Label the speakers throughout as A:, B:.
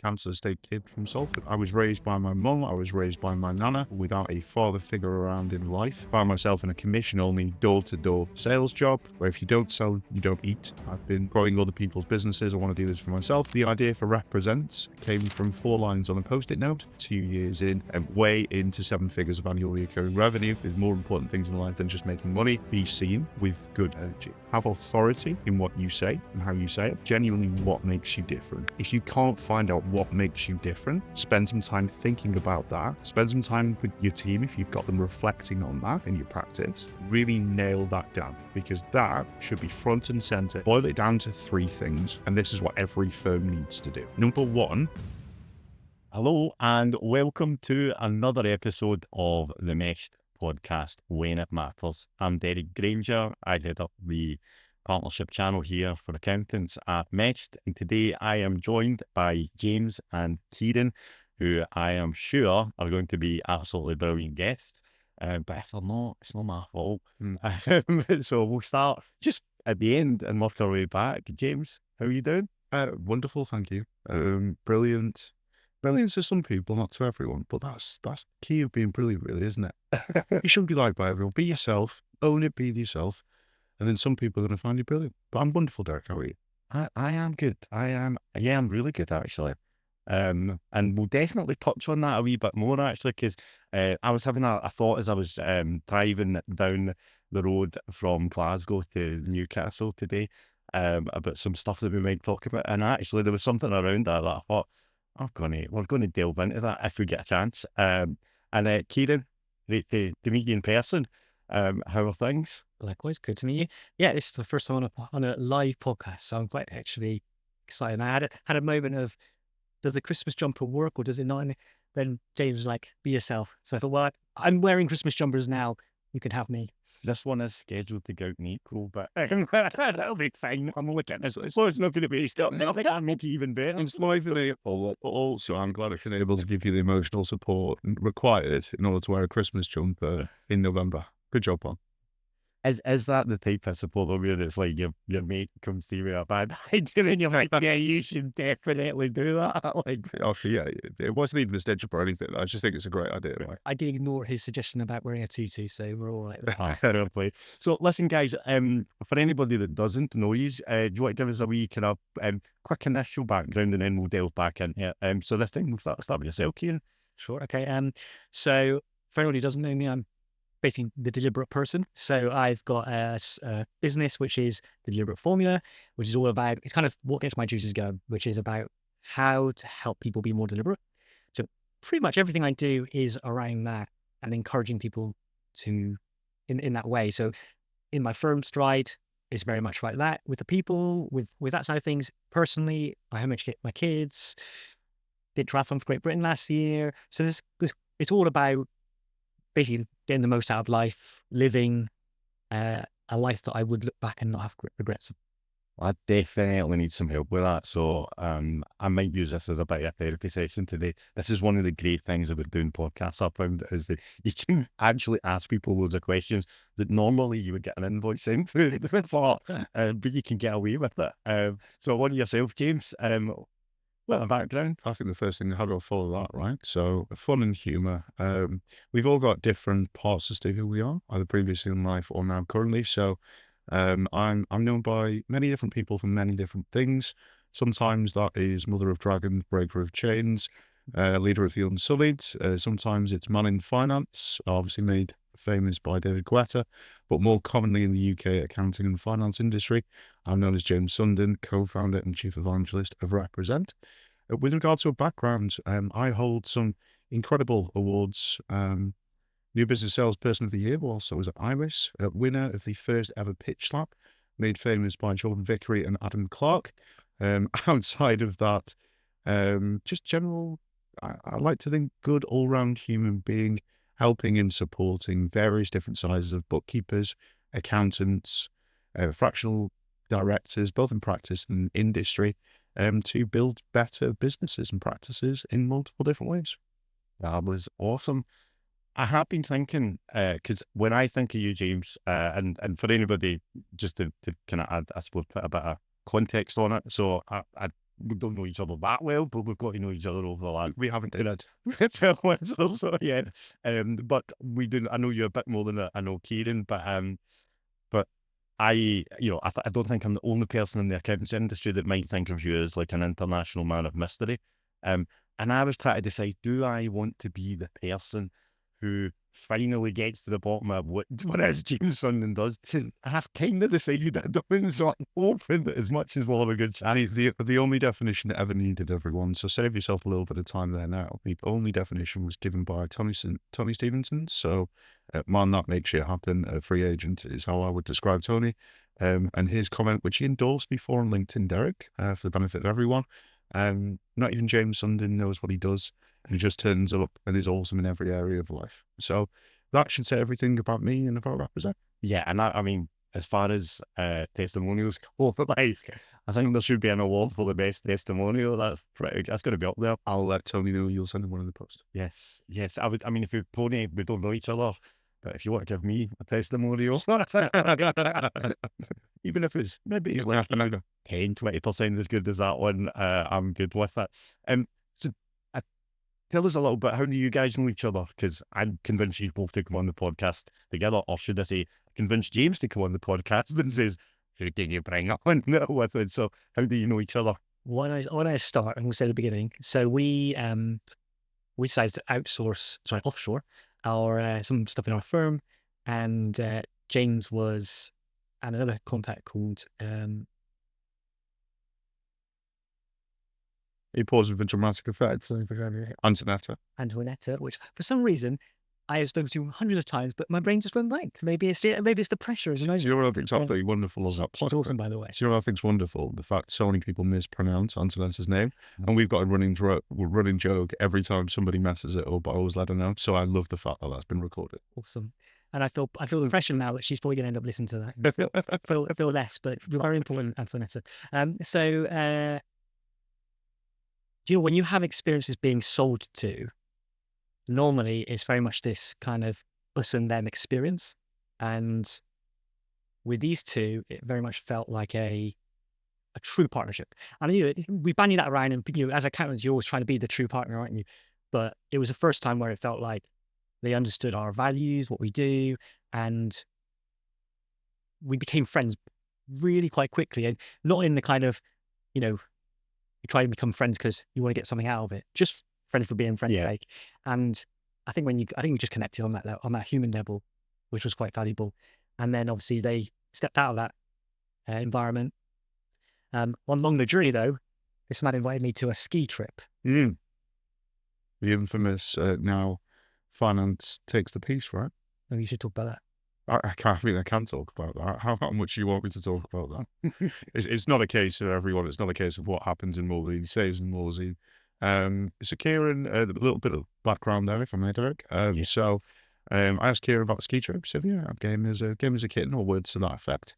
A: cancer state kid from Salford. I was raised by my mum. I was raised by my nana without a father figure around in life. Found myself in a commission-only door-to-door sales job where if you don't sell, you don't eat. I've been growing other people's businesses. I want to do this for myself. The idea for Represents came from 4 lines on a post-it note, 2 years in, and way into 7 figures of annual recurring revenue. There's more important things in life than just making money. Be seen with good energy. Have authority in what you say and how you say it. Genuinely what makes you different. If you can't find out what makes you different, spend some time thinking about that. Spend some time with your team if you've got them reflecting on that in your practice. Really nail that down, because that should be front and center. Boil it down to 3 things, and this is what every firm needs to do. Number 1.
B: Hello and welcome to another episode of the Meshed podcast, When It Matters. I'm Derek Granger. I head up the partnership channel here for accountants at Meshed, and today I am joined by James and Kieran, who I am sure are going to be absolutely brilliant guests. But if they're not, it's not my fault. So we'll start just at the end and work our way back. James, how are you doing?
A: Wonderful, thank you. Brilliant. Brilliance to some people, not to everyone, but that's the key of being brilliant, really, isn't it? You shouldn't be liked by everyone. Be yourself, own it, be yourself, and then some people are going to find you brilliant. But I'm wonderful, Derek. How are you?
B: I am good. I'm really good, actually. And we'll definitely touch on that a wee bit more, actually, because I was having a thought as I was driving down the road from Glasgow to Newcastle today about some stuff that we might talk about. And actually, there was something around that I thought, we're going to delve into that if we get a chance. And Kieran, great to meet you in person. How are things?
C: Likewise, good to meet you. Yeah, this is the first time on a live podcast, so I'm quite actually excited. I had a moment of, does the Christmas jumper work or does it not? And then James was like, be yourself. So I thought, well, I'm wearing Christmas jumpers now. You can have me.
B: This one is scheduled to go out in April, but that'll be fine. I'm looking at it. So it's not going to be still. I think I'll make it even better.
A: It's not even April, but also I'm glad I've been able to give you the emotional support required in order to wear a Christmas jumper in November. Good job, Paul.
B: Is that the type of support where it's like your mate comes to you with a bad idea and you're like, yeah, you should definitely do that?
A: Yeah, it wasn't even a stitch up or anything. I just think it's a great idea. Right?
C: I did ignore his suggestion about wearing a tutu, so we're all like that.
B: Fair play. So listen, guys, for anybody that doesn't know you, do you want to give us a wee kind of quick initial background and then we'll delve back in here? So this thing, we'll start with yourself, Kieran.
C: Sure, okay. So for anyone who doesn't know me, I'm basically the deliberate person. So I've got a business, which is the Deliberate Formula, which is all about, it's kind of what gets my juices going, which is about how to help people be more deliberate. So pretty much everything I do is around that and encouraging people to, in that way. So in my firm Stride, it's very much like that with the people, with that side of things. Personally, I homeschool my kids, did triathlon for Great Britain last year. So it's all about basically getting the most out of life, living a life that I would look back and not have regrets.
B: I definitely need some help with that. So I might use this as a bit of a therapy session today. This is one of the great things about doing podcasts I found, is that you can actually ask people loads of questions that normally you would get an invoice in for, but you can get away with it. So what yourself, James? Well, background.
A: I think the first thing, how do I follow that, right? So fun and humour. We've all got different parts as to who we are, either previously in life or now currently. So I'm known by many different people for many different things. Sometimes that is mother of dragons, breaker of chains, leader of the unsullied. Sometimes it's man in finance, obviously made famous by David Guetta, but more commonly in the UK accounting and finance industry. I'm known as James Sundin, co-founder and chief evangelist of Represent. With regard to a background, I hold some incredible awards. New Business Salesperson of the Year whilst I was at Iris, winner of the first ever Pitch Slap, made famous by Jordan Vickery and Adam Clark. Outside of that, just general, I like to think good all-round human being, helping and supporting various different sizes of bookkeepers, accountants, fractional directors, both in practice and industry, to build better businesses and practices in multiple different ways.
B: That was awesome. I have been thinking, because when I think of you, James, and for anybody, just to kind of add, I suppose, put a bit of context on it. So I we don't know each other that well, but we've got to know each other over the last
A: We haven't did it.
B: 12 months or so, yeah. But we do. I know you a bit more than I know Kieran, but I don't think I'm the only person in the accountancy industry that might think of you as like an international man of mystery. And I was trying to decide, do I want to be the person who finally gets to the bottom of what as James Sundin does? And I've kind of decided I don't, so I'm hoping that as much as we'll have a good chat.
A: The only definition that ever needed, everyone. So save yourself a little bit of time there now. The only definition was given by Tony Stevenson. So, man, that makes shit happen. A free agent is how I would describe Tony. And his comment, which he endorsed me for on LinkedIn, Derek, for the benefit of everyone. Not even James Sundin knows what he does. He just turns up and is awesome in every area of life. So that should say everything about me and about Represent.
B: Yeah, and I mean, as far as testimonials go, like, I think there should be an award for the best testimonial. That's going to be up there.
A: I'll let Tony know. You'll send him one in the post.
B: Yes. I mean, if you Tony, we don't know each other, but if you want to give me a testimonial, even if it's maybe like 10-20% as good as that one, I'm good with it. So tell us a little bit, how do you guys know each other? Because I'm convinced you both to come on the podcast together, or should I say, convince James to come on the podcast and says, who did you bring on with it? So how do you know each other?
C: When I start, and we'll say at the beginning, so we decided to offshore our some stuff in our firm, and James was and another contact called
A: He paused with a dramatic effect. Antonetta.
C: which for some reason I have spoken to hundreds of times, but my brain just went blank. Maybe it's the pressure.
A: Do you know what I think's absolutely wonderful?
C: She's awesome, by the way.
A: Do you know what I think's wonderful? The fact so many people mispronounce Antonetta's name, and we've got a running joke every time somebody messes it up. I always let her know. So I love the fact that that's been recorded.
C: Awesome. And I feel the pressure now that she's probably going to end up listening to that. I feel less, but you're very important, Antoinetta. Do you know, when you have experiences being sold to, normally it's very much this kind of us and them experience. And with these two, it very much felt like a true partnership. And we bandy that around, and as accountants, you're always trying to be the true partner, aren't you? But it was the first time where it felt like they understood our values, what we do, and we became friends really quite quickly. And not in the kind of, you try to become friends because you want to get something out of it. Just friends for being friends' sake. And I think we just connected on that human level, which was quite valuable. And then obviously they stepped out of that environment. Along the journey though, this man invited me to a ski trip.
A: The infamous now finance takes the piece, right?
C: Oh, you should talk about that.
A: I can't talk about that. How much do you want me to talk about that? It's not a case of everyone. It's not a case of what happens in Maldives stays in Maldives. So Kieran, a little bit of background there, if I may, Derek. So I asked Kieran about the ski trip. He said, yeah, I game as a kitten, or words to that effect.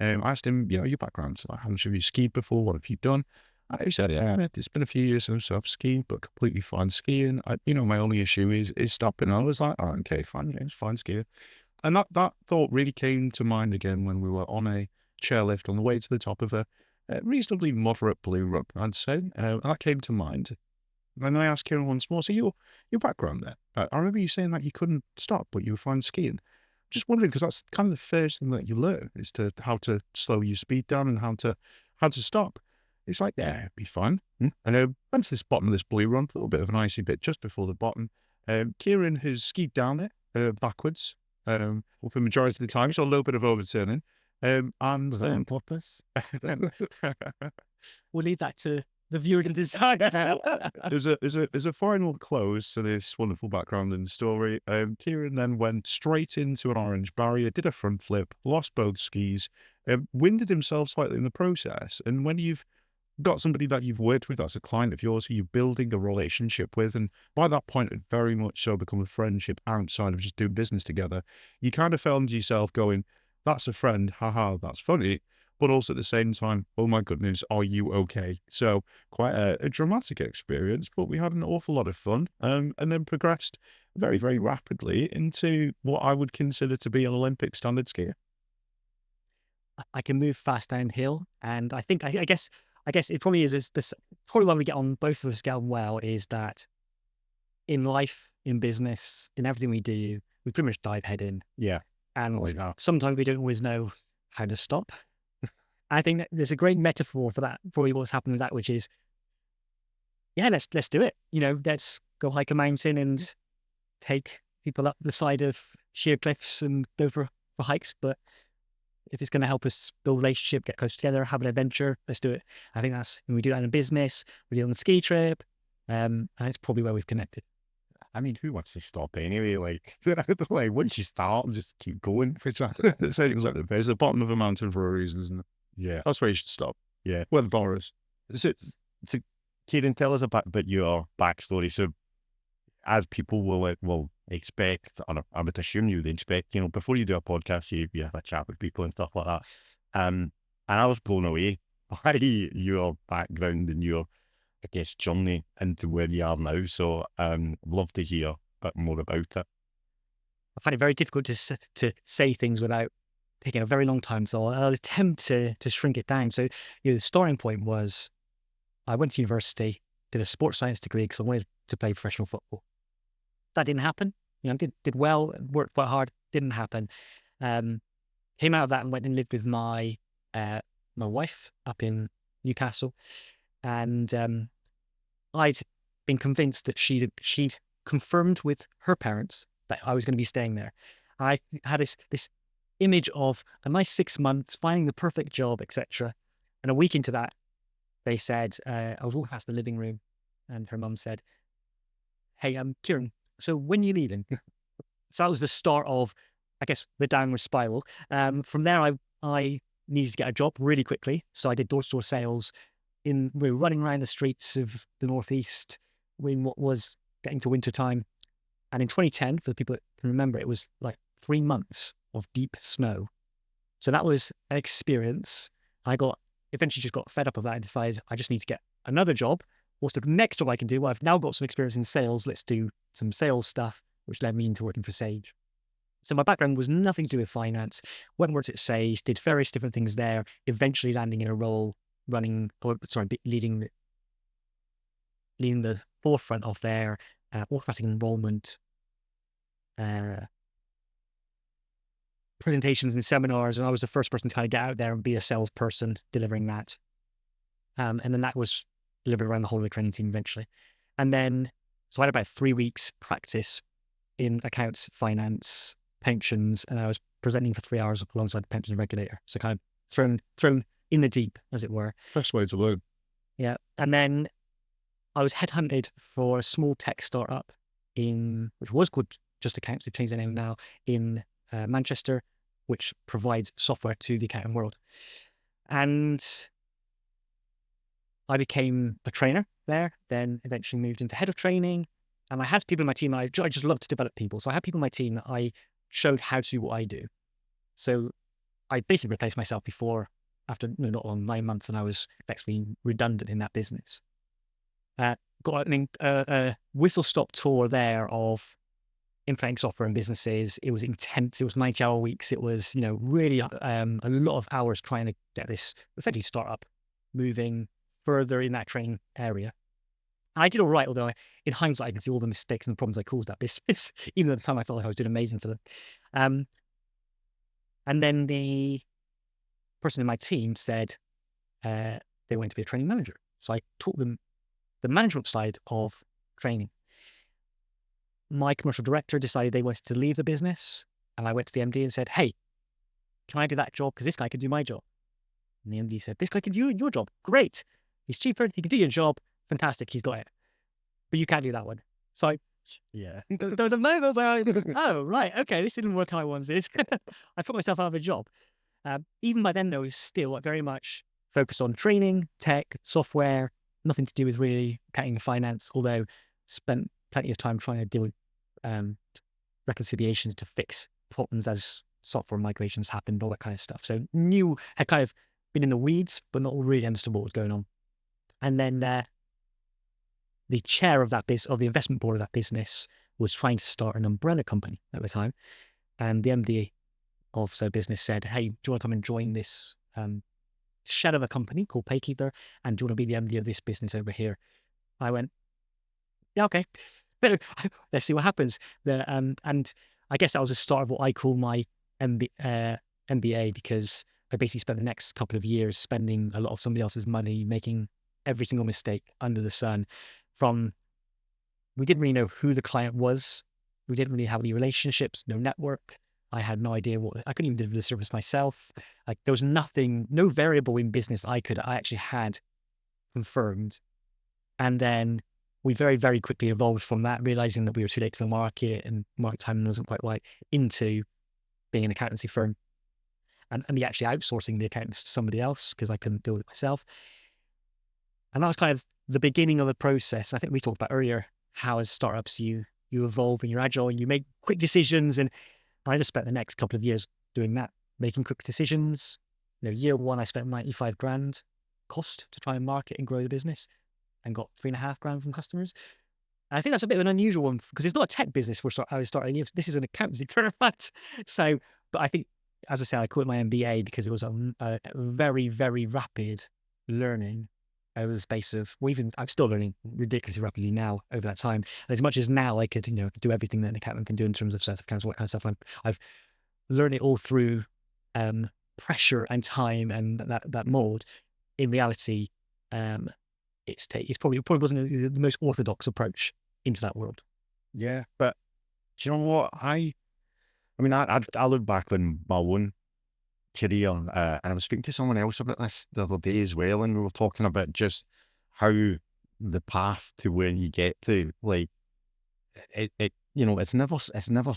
A: I asked him, your background. So how much have you skied before? What have you done? He said, yeah, it's been a few years since I've skied, but completely fine skiing. My only issue is stopping. I was like, oh, okay, fine, it's fine skiing. And that thought really came to mind again when we were on a chairlift on the way to the top of a reasonably moderate blue run, I'd say. That came to mind. And then I asked Kieran once more, so your background there, I remember you saying that you couldn't stop, but you were fine skiing. Just wondering, because that's kind of the first thing that you learn, is how to slow your speed down and how to stop. It's like, yeah, it'd be fine. And went to this bottom of this blue run, a little bit of an icy bit just before the bottom. Kieran has skied down it backwards. For the majority of the time, so a little bit of overturning. And
B: was that on purpose?
C: We'll leave that to the viewer to decide.
A: There's a final close to this wonderful background and story. Kieran then went straight into an orange barrier, did a front flip, lost both skis, winded himself slightly in the process. And when you've got somebody that you've worked with as a client of yours who you're building a relationship with, and by that point it very much so become a friendship outside of just doing business together, you kind of found yourself going, that's a friend, haha, that's funny, but also at the same time, oh my goodness, are you okay? So quite a dramatic experience, but we had an awful lot of fun, and then progressed very, very rapidly into what I would consider to be an Olympic standard skier.
C: I can move fast downhill, and I think I guess I guess it probably is this, probably why we get on, both of us get on well, is that in life, in business, in everything we do, we pretty much dive head in.
B: Yeah.
C: And
B: Like that.
C: sometimes we don't always know how to stop. I think that there's a great metaphor for that, probably what's happened with that, which is, yeah, let's do it. Let's go hike a mountain and take people up the side of sheer cliffs and go for hikes. But if it's going to help us build a relationship, get close together, have an adventure, let's do it. I think that's when we do that in business, we do it on the ski trip, and it's probably where we've connected.
B: I mean, who wants to stop anyway? Like, like once you start, just keep going.
A: Exactly. It's the bottom of a mountain for a reason, isn't it?
B: Yeah.
A: That's where you should stop.
B: Yeah.
A: Where the bar is.
B: So, Kieran, tell us about your backstory. So, as people will expect, or I would assume you would expect, before you do a podcast, you have a chat with people and stuff like that. And I was blown away by your background and your, I guess, journey into where you are now. So, love to hear a bit more about it.
C: I find it very difficult to say things without taking a very long time. So I'll attempt to shrink it down. So the starting point was, I went to university, did a sports science degree because I wanted to play professional football. That didn't happen. Did well, worked quite hard. Didn't happen. Came out of that and went and lived with my wife up in Newcastle, and I'd been convinced that she'd confirmed with her parents that I was going to be staying there. I had this image of a nice 6 months, finding the perfect job, etc. And a week into that, they said, I was walking past the living room, and her mum said, "Hey, Kieran, so when are you leaving?" So that was the start of, I guess, the downward spiral. From there, I needed to get a job really quickly. So I did door-to-door sales. We were running around the streets of the Northeast in what was getting to winter time. And in 2010, for the people that can remember, it was like 3 months of deep snow. So that was an experience. I eventually just got fed up of that and decided I just need to get another job. What's the next job I can do? Well, I've now got some experience in sales. Let's do some sales stuff, which led me into working for Sage. So my background was nothing to do with finance. Went and worked at Sage, did various different things there, eventually landing in a role leading the forefront of their automatic enrollment presentations and seminars, and I was the first person to kind of get out there and be a salesperson delivering that. And then that was delivered around the whole of the training team eventually. And then, so I had about 3 weeks practice in accounts, finance, pensions, and I was presenting for 3 hours alongside the pensions regulator. So kind of thrown in the deep, as it were.
A: Best way to learn.
C: Yeah. And then I was headhunted for a small tech startup which was called Just Accounts, they've changed their name now, in Manchester, which provides software to the accounting world. And I became a trainer there, then eventually moved into head of training. And I had people in my team, I just love to develop people. So I had people in my team that I showed how to do what I do. So I basically replaced myself after not long, 9 months, and I was effectively redundant in that business. Got a whistle-stop tour there of implementing software in businesses. It was intense. It was 90-hour weeks. It was, really a lot of hours trying to get this effectively startup moving further in that training area. And I did all right, although in hindsight, I can see all the mistakes and the problems I caused that business. Even at the time, I felt like I was doing amazing for them. And then the person in my team said they wanted to be a training manager. So I taught them the management side of training. My commercial director decided they wanted to leave the business, and I went to the MD and said, "Hey, can I do that job? Because this guy can do my job." And the MD said, "This guy can do your job. Great. He's cheaper. He can do your job. Fantastic. He's got it. But you can't do that one." So there was a moment where oh, right. Okay. This didn't work how I wanted. I put myself out of a job. Even by then, though, it was still very much focused on training, tech, software, nothing to do with really accounting and finance, although spent plenty of time trying to deal with reconciliations to fix problems as software migrations happened, all that kind of stuff. So had kind of been in the weeds, but not really understood what was going on. And then the chair of the investment board of that business was trying to start an umbrella company at the time. And the MD of said business said, "Hey, do you want to come and join this shell of a company called Paykeeper, and do you want to be the MD of this business over here? I went, yeah, okay. Let's see what happens. And I guess that was the start of what I call my MBA, because I basically spent the next couple of years spending a lot of somebody else's money, making every single mistake under the sun. We didn't really know who the client was. We didn't really have any relationships, no network. I had no idea I couldn't even deliver the service myself. Like, there was no variable in business I actually had confirmed. And then we very, very quickly evolved from that, realizing that we were too late to the market and market timing wasn't quite right, into being an accountancy firm and me actually outsourcing the accountants to somebody else because I couldn't do it myself. And that was kind of the beginning of the process. I think we talked about earlier how as startups you evolve and you're agile and you make quick decisions. And I just spent the next couple of years doing that, making quick decisions. Year one, I spent 95 grand cost to try and market and grow the business, and got 3.5 grand from customers. And I think that's a bit of an unusual one because it's not a tech business I was starting. This is an accountancy firm. So, but I think, as I say, I call it my MBA because it was a very, very rapid learning over the space of, I'm still learning ridiculously rapidly now over that time. And as much as now I could, do everything that an accountant can do in terms of set of accounts, all that kind of stuff, I've learned it all through pressure and time and that mold. In reality, it probably wasn't the most orthodox approach into that world.
B: Yeah, but do you know what? I look back on my own career, and I was speaking to someone else about this the other day as well, and we were talking about just how the path to where you get to, like, it's never,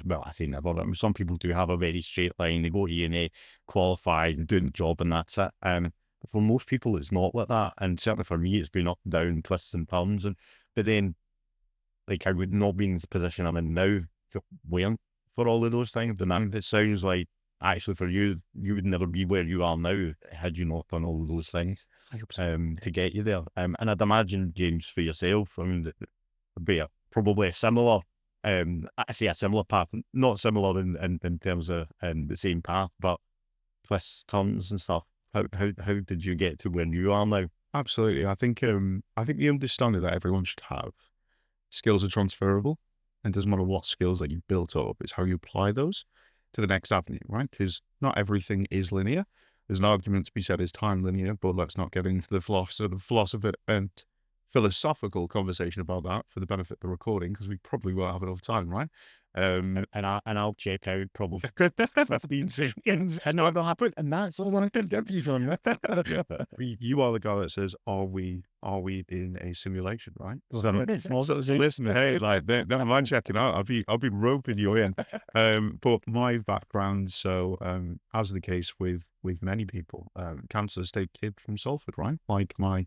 B: well, I say never, but some people do have a very straight line. They go to uni, qualify, do the job, and that's it. For most people, it's not like that, and certainly for me, it's been up and down, twists and turns. But then, like, I would not be in the position I'm in now if it weren't for all of those things. And it sounds like, actually, for you, you would never be where you are now had you not done all of those things to get you there. And I'd imagine, James, for yourself, I mean, it'd be probably a similar, I say a similar path, not similar in terms of the same path, but twists, turns and stuff. How did you get to where you are now?
A: Absolutely. I think the understanding that everyone should have, skills are transferable, and it doesn't matter what skills that you've built up, it's how you apply those to the next avenue, right? Because not everything is linear. There's an argument to be said is time linear, but let's not get into the philosopher and philosophical conversation about that for the benefit of the recording, because we probably won't have enough time, right?
B: And I'll check out probably 15 seconds, and no, it'll happen, and that's all I can give you from
A: You are the guy that says, "Are we in a simulation?" Right? So listen, hey, like, don't mind checking out. I'll be roping you in. But my background, so as the case with many people, Kansas State kid from Salford, right? Like my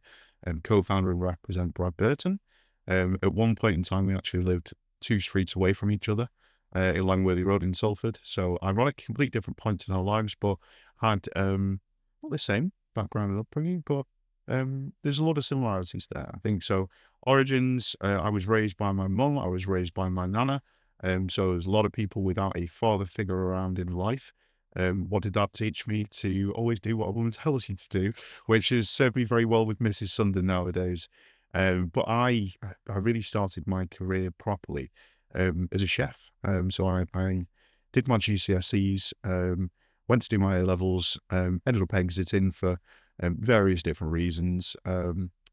A: co-founder and represent Brad Burton. At one point in time, we actually lived 2 streets away from each other in Langworthy Road in Salford. So ironic, complete different points in our lives, but had not the same background and upbringing, but there's a lot of similarities there, I think. So origins, I was raised by my mum, I was raised by my nana. So there's a lot of people without a father figure around in life. What did that teach me? To always do what a woman tells you to do, which has served me very well with Mrs. Sundin nowadays. But I really started my career properly as a chef. So I did my GCSEs, went to do my A-levels, ended up exiting for various different reasons.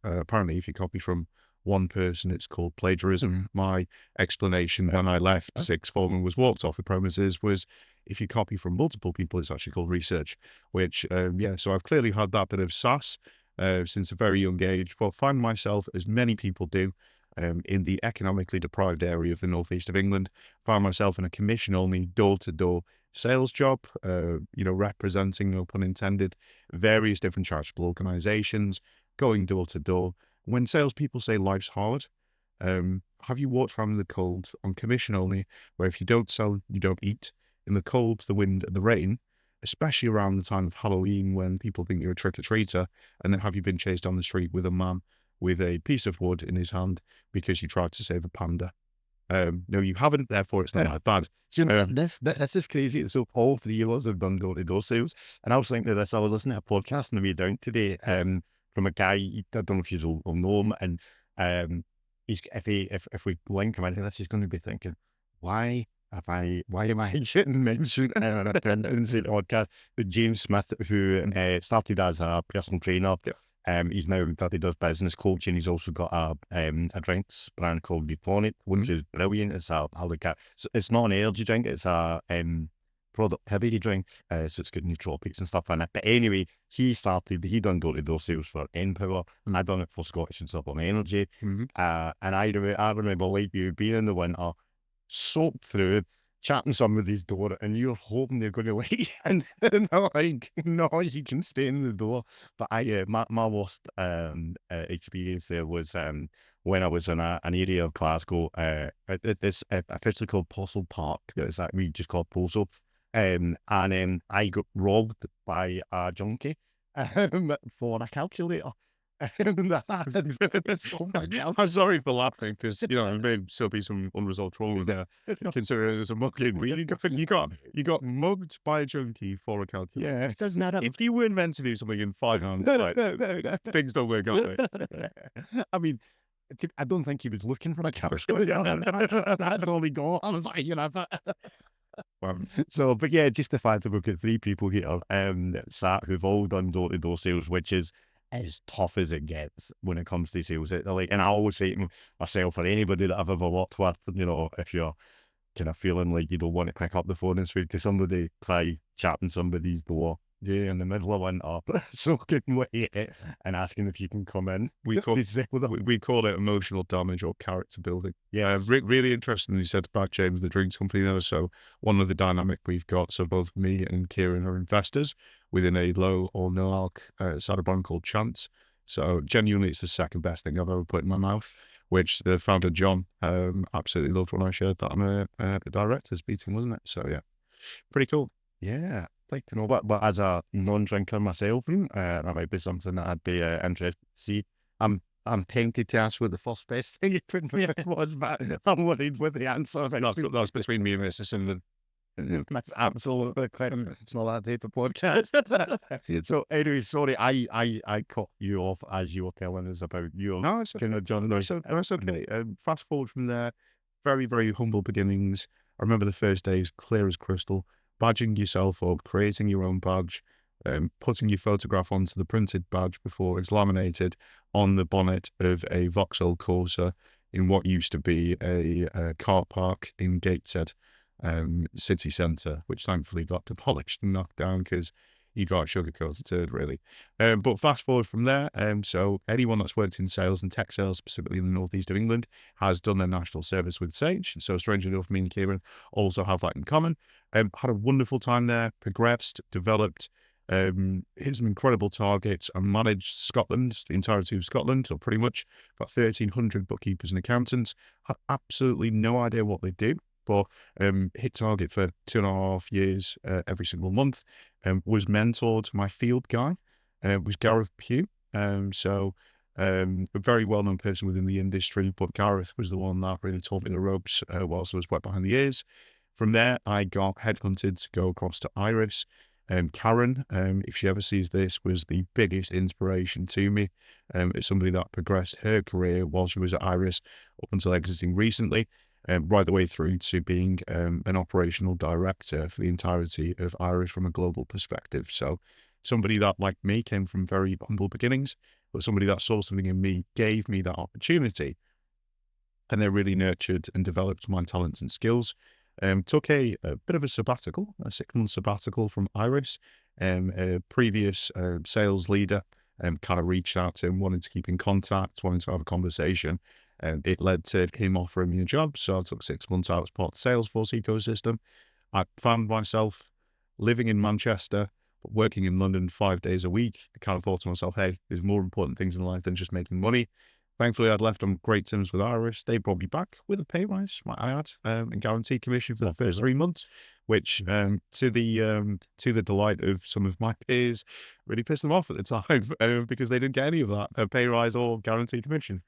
A: Apparently, if you copy from one person, it's called plagiarism. My explanation when I left sixth form and was walked off the premises was, if you copy from multiple people, it's actually called research, which, so I've clearly had that bit of sass since a very young age, but find myself, as many people do, in the economically deprived area of the northeast of England, found myself in a commission-only door-to-door sales job, representing, no pun intended, various different charitable organizations, going door-to-door. When salespeople say life's hard, have you walked around in the cold on commission only, where if you don't sell, you don't eat, in the cold, the wind, and the rain, especially around the time of Halloween when people think you're a trick-or-treater, and then have you been chased down the street with a man with a piece of wood in his hand because you tried to save a panda? No, you haven't, therefore it's not that bad.
B: You know, this is crazy. So all three of us have done door-to-door sales. And I was thinking of this, I was listening to a podcast on the way down today from a guy, I don't know if you will know him, and he's if we link him into this, he's going to be thinking, why am I getting mentioned in a podcast? But James Smith, who started as a personal trainer, he's now that he does business coaching. He's also got a drinks brand called Replenish, which is brilliant. It's I look at. It's not an energy drink. It's a productivity drink. So it's got nootropics and stuff in it. But anyway, he done door-to-door sales for Empower, and I done it for Scottish and Supplement Energy. And I remember, like you, being in the winter, soaked through, chatting somebody's door, and you're hoping they're going to let you in. And they're like, no, you can stay in the door. But my worst experience there was when I was in an area of Glasgow. It's officially called Postle Park. It's that we just call Postle. And I got robbed by a junkie for a calculator.
A: I'm sorry for laughing because there may still be some unresolved trauma there. Considering there's a mugging, you got mugged by a junkie for a calculator.
C: Yeah, it doesn't add up.
A: If you weren't meant to do something in 5 hands, things don't work out.
B: I mean, I don't think he was looking for a calculator. That's all he got. I was like, So, but yeah, just the fact that we've got 3 people here sat who've all done door-to-door sales, which is as tough as it gets when it comes to sales. And I always say to myself, or anybody that I've ever worked with, if you're kind of feeling like you don't want to pick up the phone and speak to somebody, try chapping somebody's door in the middle of winter, soaking wet, and asking if you can come in.
A: We call it emotional damage or character building.
B: Yeah,
A: really interesting you said about James, the drinks company though. So one of the dynamic we've got, so both me and Kieran are investors within a low or no alc cider brand called Chance. So genuinely, it's the second best thing I've ever put in my mouth, which the founder John absolutely loved when I shared that on a director's meeting, wasn't it? So yeah, pretty cool.
B: Yeah, I'd like to know, but as a non-drinker myself, that might be something that I'd be interested to see. I'm tempted to ask what the first best thing you put in was, but I'm worried with the answer.
A: That's between me and Mr. Sundin.
B: That's absolutely correct. It's not that type of podcast. So anyway, sorry, I cut you off as you were telling us about your
A: kind of John. So that's okay. Fast forward from there, very, very humble beginnings. I remember the first days clear as crystal, badging yourself up, creating your own badge, putting your photograph onto the printed badge before it's laminated on the bonnet of a Vauxhall Corsa in what used to be a car park in Gateshead city centre, which thankfully got demolished and knocked down because you got sugarcoated turd, really. But fast forward from there, so anyone that's worked in sales and tech sales, specifically in the northeast of England, has done their national service with Sage. So strangely enough, me and Kieran also have that in common. Had a wonderful time there, progressed, developed, hit some incredible targets, and managed Scotland, the entirety of Scotland, or pretty much about 1,300 bookkeepers and accountants. Had absolutely no idea what they do, but hit target for 2.5 years every single month. Was mentored. My field guy was Gareth Pugh. So a very well-known person within the industry, but Gareth was the one that really taught me the ropes whilst I was wet behind the ears. From there, I got headhunted to go across to Iris. Karen, if she ever sees this, was the biggest inspiration to me. It's somebody that progressed her career while she was at Iris up until exiting recently. Right the way through to being an operational director for the entirety of Iris from a global perspective. So somebody that, like me, came from very humble beginnings, but somebody that saw something in me, gave me that opportunity, and they really nurtured and developed my talents and skills. Took a bit of a sabbatical, a 6-month sabbatical from Iris. A previous sales leader kind of reached out to him, wanted to keep in contact, wanted to have a conversation. It led to him offering me a job. So I took 6 months out as part of the Salesforce ecosystem. I found myself living in Manchester, but working in London 5 days a week. I kind of thought to myself, hey, there's more important things in life than just making money. Thankfully, I'd left on great terms with Iris. They brought me back with a pay rise, might I add, and guaranteed commission for the first 3 months, which to the delight of some of my peers really pissed them off at the time because they didn't get any of that, a pay rise or guaranteed commission.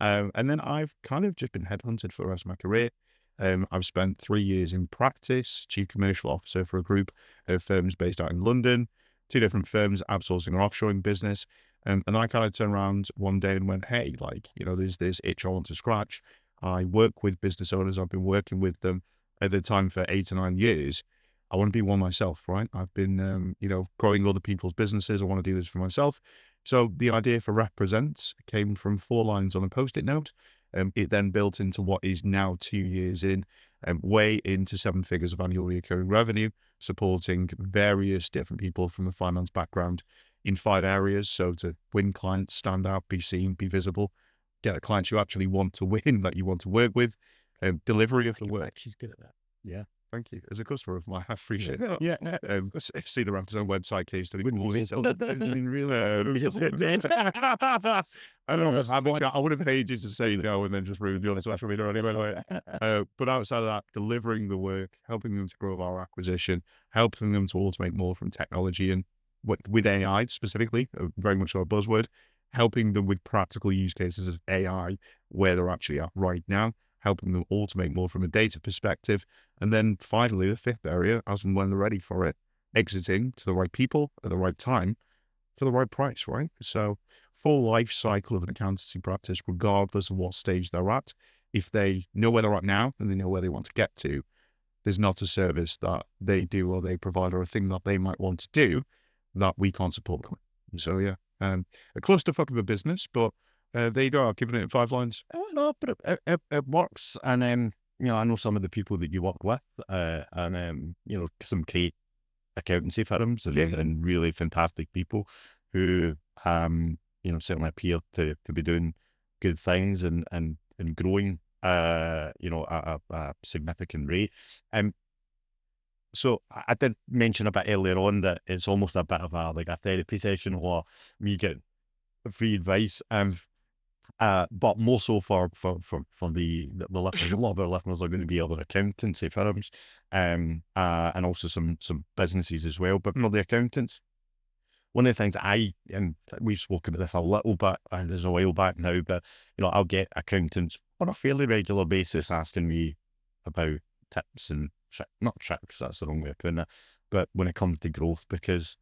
A: And then I've kind of just been headhunted for the rest of my career. I've spent 3 years in practice, chief commercial officer for a group of firms based out in London, two different firms, outsourcing or offshoring business. And I kind of turned around one day and went, hey, there's this itch I want to scratch. I work with business owners. I've been working with them at the time for 8 to 9 years. I want to be one myself, right? I've been, growing other people's businesses. I want to do this for myself. So the idea for Represents came from 4 lines on a Post-it note. It then built into what is now 2 years in, way into 7 figures of annual recurring revenue, supporting various different people from a finance background in 5 areas. So to win clients, stand out, be seen, be visible, get the clients you actually want to win, that you want to work with, delivery of the work.
C: She's good at that.
A: Yeah. Thank you. As a customer of mine, I appreciate
B: Yeah.
A: it. See the Raptors own website case study.
B: Wouldn't believe it.
A: I don't know. I would have pages to say no and then just ruin the other social media anyway. But outside of that, delivering the work, helping them to grow our acquisition, helping them to automate more from technology and with AI specifically, very much our buzzword, helping them with practical use cases of AI where they're actually at right now, helping them automate more from a data perspective. And then finally, the 5th area, as and when they're ready for it, exiting to the right people at the right time for the right price, right? So full life cycle of an accountancy practice, regardless of what stage they're at. If they know where they're at now and they know where they want to get to, there's not a service that they do or they provide or a thing that they might want to do that we can't support them. So yeah, a clusterfuck of a business, but there you go. I've given it 5 lines.
B: No, but it works. And I know some of the people that you work with, and some great accountancy firms and really fantastic people who certainly appear to be doing good things and growing at a significant rate. So I did mention a bit earlier on that it's almost a bit of a therapy session or me getting free advice. But more so for the listeners. A lot of our listeners are going to be other accountancy firms, and also some businesses as well. But for the accountants, one of the things and we've spoken about this a little bit, and there's a while back now, but I'll get accountants on a fairly regular basis asking me about tips and not tricks. That's the wrong way of putting it. But when it comes to growth, because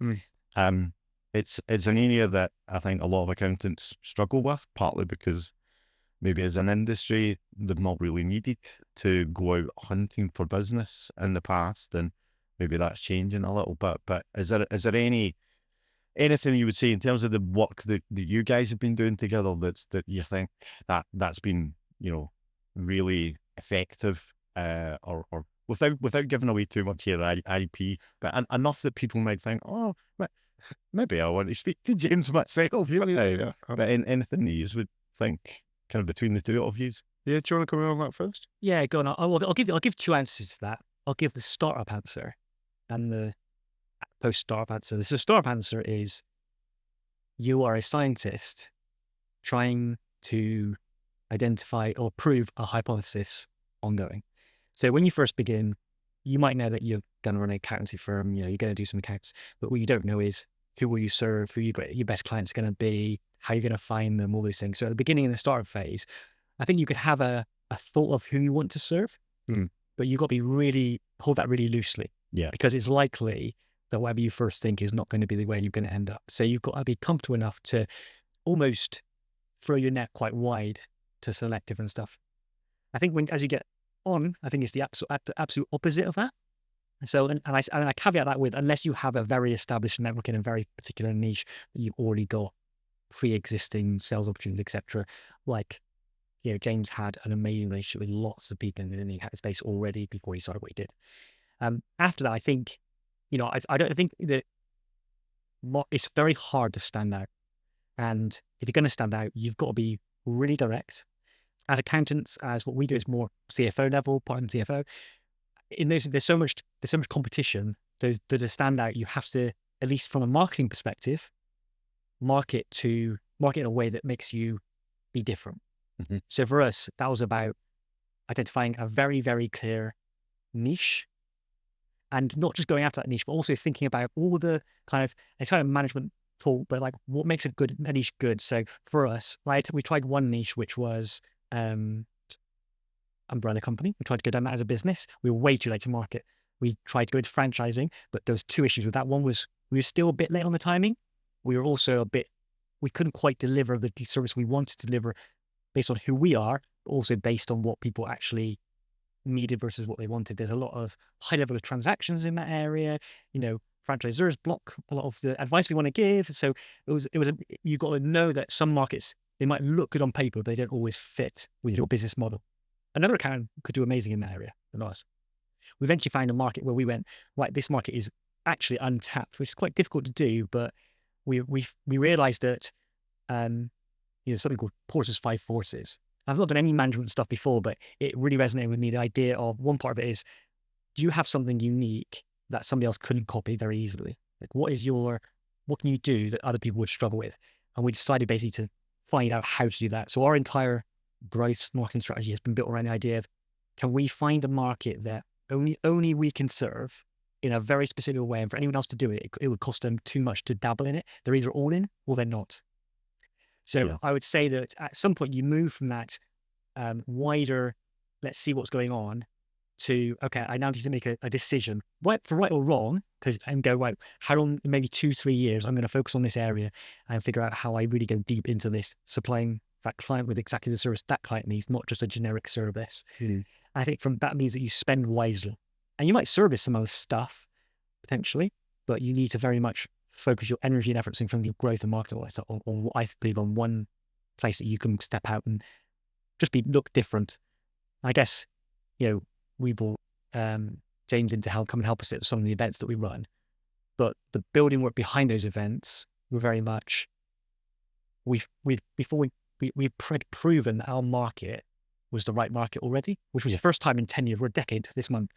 B: it's an area that I think a lot of accountants struggle with, partly because maybe as an industry, they've not really needed to go out hunting for business in the past, and maybe that's changing a little bit. But is there anything you would say in terms of the work that you guys have been doing together that you think that's been really effective, or without giving away too much here IP, but enough that people might think, oh, maybe I want to speak to James myself.
A: Yeah.
B: But anything you would think kind of between the two of you?
A: Yeah, do you want to come in on that first?
C: Yeah, go on. I'll give 2 answers to that. I'll give the startup answer and the post-startup answer. The startup answer is you are a scientist trying to identify or prove a hypothesis ongoing. So when you first begin, you might know that you're going to run an accountancy firm, you're going to do some accounts, but what you don't know is who will you serve, who your best client's going to be, how you're going to find them, all these things. So at the beginning of the startup phase, I think you could have a thought of who you want to serve, but you've got to hold that really loosely.
B: Yeah.
C: Because it's likely that whatever you first think is not going to be the way you're going to end up. So you've got to be comfortable enough to almost throw your net quite wide to select different stuff. I think as you get on, I think it's the absolute opposite of that. So, and I caveat that with, unless you have a very established network in a very particular niche, you've already got pre-existing sales opportunities, etc. Like, James had an amazing relationship with lots of people in the accounting space already before he started what he did. After that, I think, I don't think that it's very hard to stand out. And if you're going to stand out, you've got to be really direct. As accountants, as what we do is more CFO level, part-time CFO. In those, there's so much competition. To stand out, you have to, at least from a marketing perspective, market in a way that makes you be different.
B: Mm-hmm.
C: So for us, that was about identifying a very, very clear niche, and not just going after that niche, but also thinking about all the kind of management thought, but like what makes a niche good? So for us, we tried one niche, which was umbrella company. We tried to go down that as a business. We were way too late to market. We tried to go into franchising, but there was two issues with that. One was we were still a bit late on the timing. We were also we couldn't quite deliver the service we wanted to deliver based on who we are, but also based on what people actually needed versus what they wanted. There's a lot of high level of transactions in that area. Franchisors block a lot of the advice we want to give. So you got to know that some markets, they might look good on paper, but they don't always fit with your business model. Another account could do amazing in that area than us. We eventually found a market where we went, right, this market is actually untapped, which is quite difficult to do, but we realized that something called Porter's 5 Forces. I've not done any management stuff before, but it really resonated with me. The idea of one part of it is, do you have something unique that somebody else couldn't copy very easily? Like, what can you do that other people would struggle with? And we decided basically to find out how to do that. So our entire growth marketing strategy has been built around the idea of, can we find a market that only we can serve in a very specific way, and for anyone else to do it, it would cost them too much to dabble in it. They're either all in or they're not. So I would say that at some point you move from that wider, let's see what's going on, to, okay, I now need to make a decision, right or wrong, and go, right, how long, maybe 2-3 years, I'm going to focus on this area and figure out how I really go deep into this, supplying that client with exactly the service that client needs, not just a generic service. I think that means that you spend wisely. And you might service some other stuff, potentially, but you need to very much focus your energy and efforts in from your growth and marketing on what I believe on one place that you can step out and just look different. I guess, we brought James in to come and help us at some of the events that we run. But the building work behind those events were very much, we've proven that our market was the right market already, which was the first time in 10 years, we're a decade this month.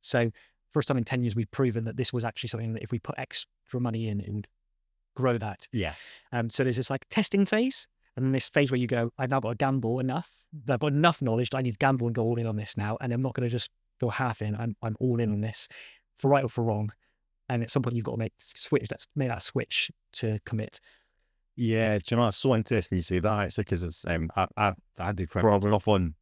C: So first time in 10 years, we've proven that this was actually something that if we put extra money in, it would grow that.
B: Yeah.
C: So there's this like testing phase, and then this phase where you go, I've now got to gamble enough. I've got enough knowledge that I need to gamble and go all in on this now. And I'm not going to just go half in. I'm all in on this, for right or for wrong. And at some point you've got to make that switch to commit.
B: Yeah, do you know, it's so interesting you say that, actually, because it's I do quite stuff on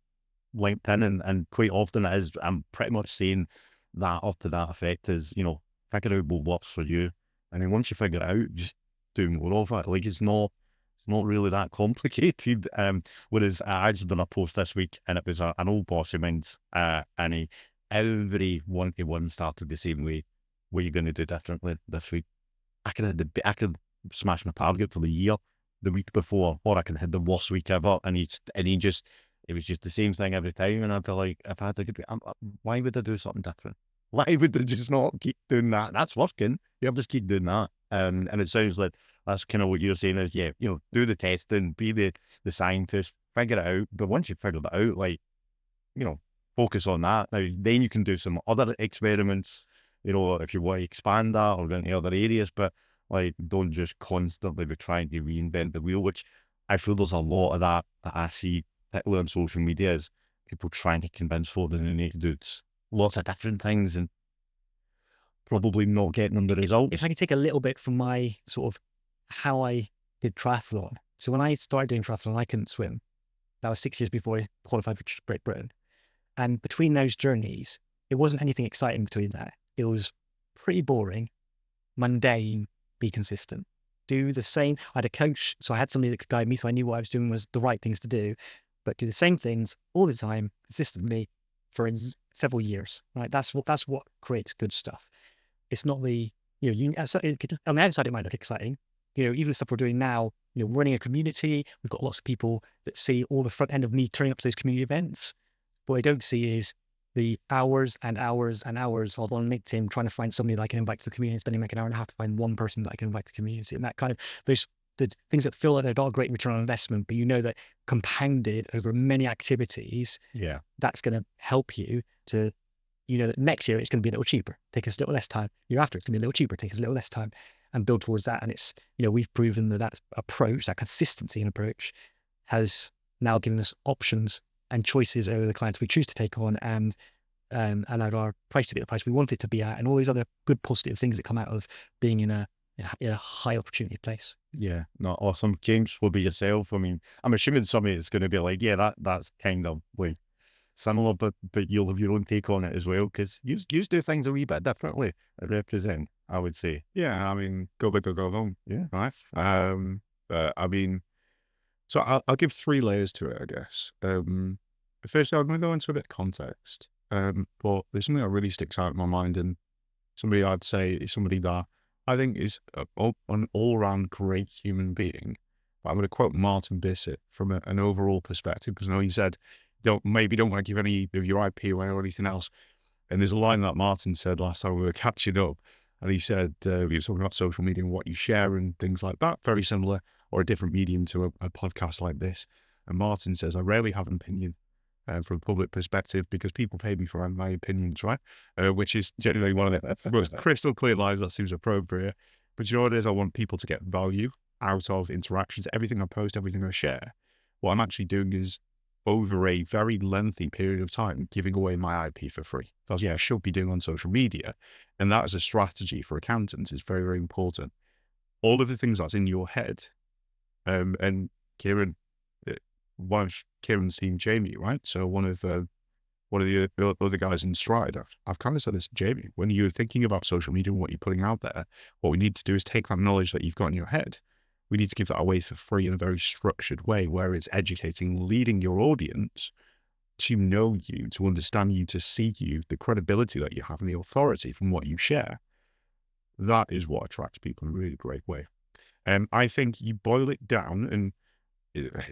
B: LinkedIn, and quite often it is, I'm pretty much saying that up to that effect is, figure out what works for you, and then once you figure it out, just do more of it. Like, it's not really that complicated. Whereas I actually done a post this week, and it was an old boss of mine's, and every one-to-one started the same way. What are you going to do differently this week? I could smash my target for the year the week before, or I can hit the worst week ever, and it was just the same thing every time. And I feel like, if I had a good week, why would I do something different? Why would I just not keep doing that? That's working. You just keep doing that. And it sounds like that's kind of what you're saying is, do the testing, be the scientist, figure it out. But once you've figured it out, like, focus on that. Now, then you can do some other experiments, if you want to expand that or go into other areas. But like, don't just constantly be trying to reinvent the wheel, which I feel there's a lot of that I see, particularly on social media, is people trying to convince folk that they need to do lots of different things and probably not getting them the results.
C: If I could take a little bit from my sort of how I did triathlon. So when I started doing triathlon, I couldn't swim. That was 6 years before I qualified for Great Britain. And between those journeys, it wasn't anything exciting between that. It was pretty boring, mundane, be consistent. Do the same. I had a coach, so I had somebody that could guide me, so I knew what I was doing was the right things to do, but do the same things all the time, consistently, for several years. Right? That's what creates good stuff. It's not the, on the outside it might look exciting. Even the stuff we're doing now, running a community, we've got lots of people that see all the front end of me turning up to those community events. What I don't see is the hours and hours and hours of on LinkedIn trying to find somebody that I can invite to the community and spending like an hour and a half to find one person that I can invite to the community. And that kind of, the things that feel like they're not a great return on investment, but that compounded over many activities, that's going to help you to, that next year it's going to be a little cheaper, take us a little less time. Year after it's going to be a little cheaper, take us a little less time, and build towards that. And it's, we've proven that approach, that consistency in approach, has now given us options and choices over the clients we choose to take on, and allowed our price to be the price we want it to be at, and all these other good positive things that come out of being in a in a high opportunity place.
B: Yeah, no, awesome. James, will be yourself. I mean, I'm assuming somebody is going to be like, yeah, that's kind of like similar, but you'll have your own take on it as well, because you do things a wee bit differently at Represent, I would say.
A: Yeah, I mean, go big or go home.
B: Yeah.
A: Right. I mean, so I'll give 3 layers to it, I guess. Firstly, I'm going to go into a bit of context. But there's something that really sticks out in my mind, and somebody I'd say is somebody that I think is an all-round great human being. But I'm going to quote Martin Bissett from an overall perspective, because I know he said, don't want to give any of your IP away or anything else. And there's a line that Martin said last time we were catching up, and he said, he was talking about social media and what you share and things like that, very similar, or a different medium to a podcast like this. And Martin says, I rarely have an opinion from a public perspective because people pay me for my opinions, right? Which is generally one of the most crystal clear lines that seems appropriate. But you know what it is? I want people to get value out of interactions. Everything I post, everything I share. What I'm actually doing is, over a very lengthy period of time, giving away my IP for free. That's what I should be doing on social media. And that as a strategy for accountants is very, very important. All of the things that's in your head, and Kieran, one of Kieran's team, Jamie, right? So one of the other guys in Stride, I've kind of said this to Jamie, when you're thinking about social media and what you're putting out there, what we need to do is take that knowledge that you've got in your head. We need to give that away for free in a very structured way, where it's educating, leading your audience to know you, to understand you, to see you, the credibility that you have and the authority from what you share. That is what attracts people in a really great way. I think you boil it down, and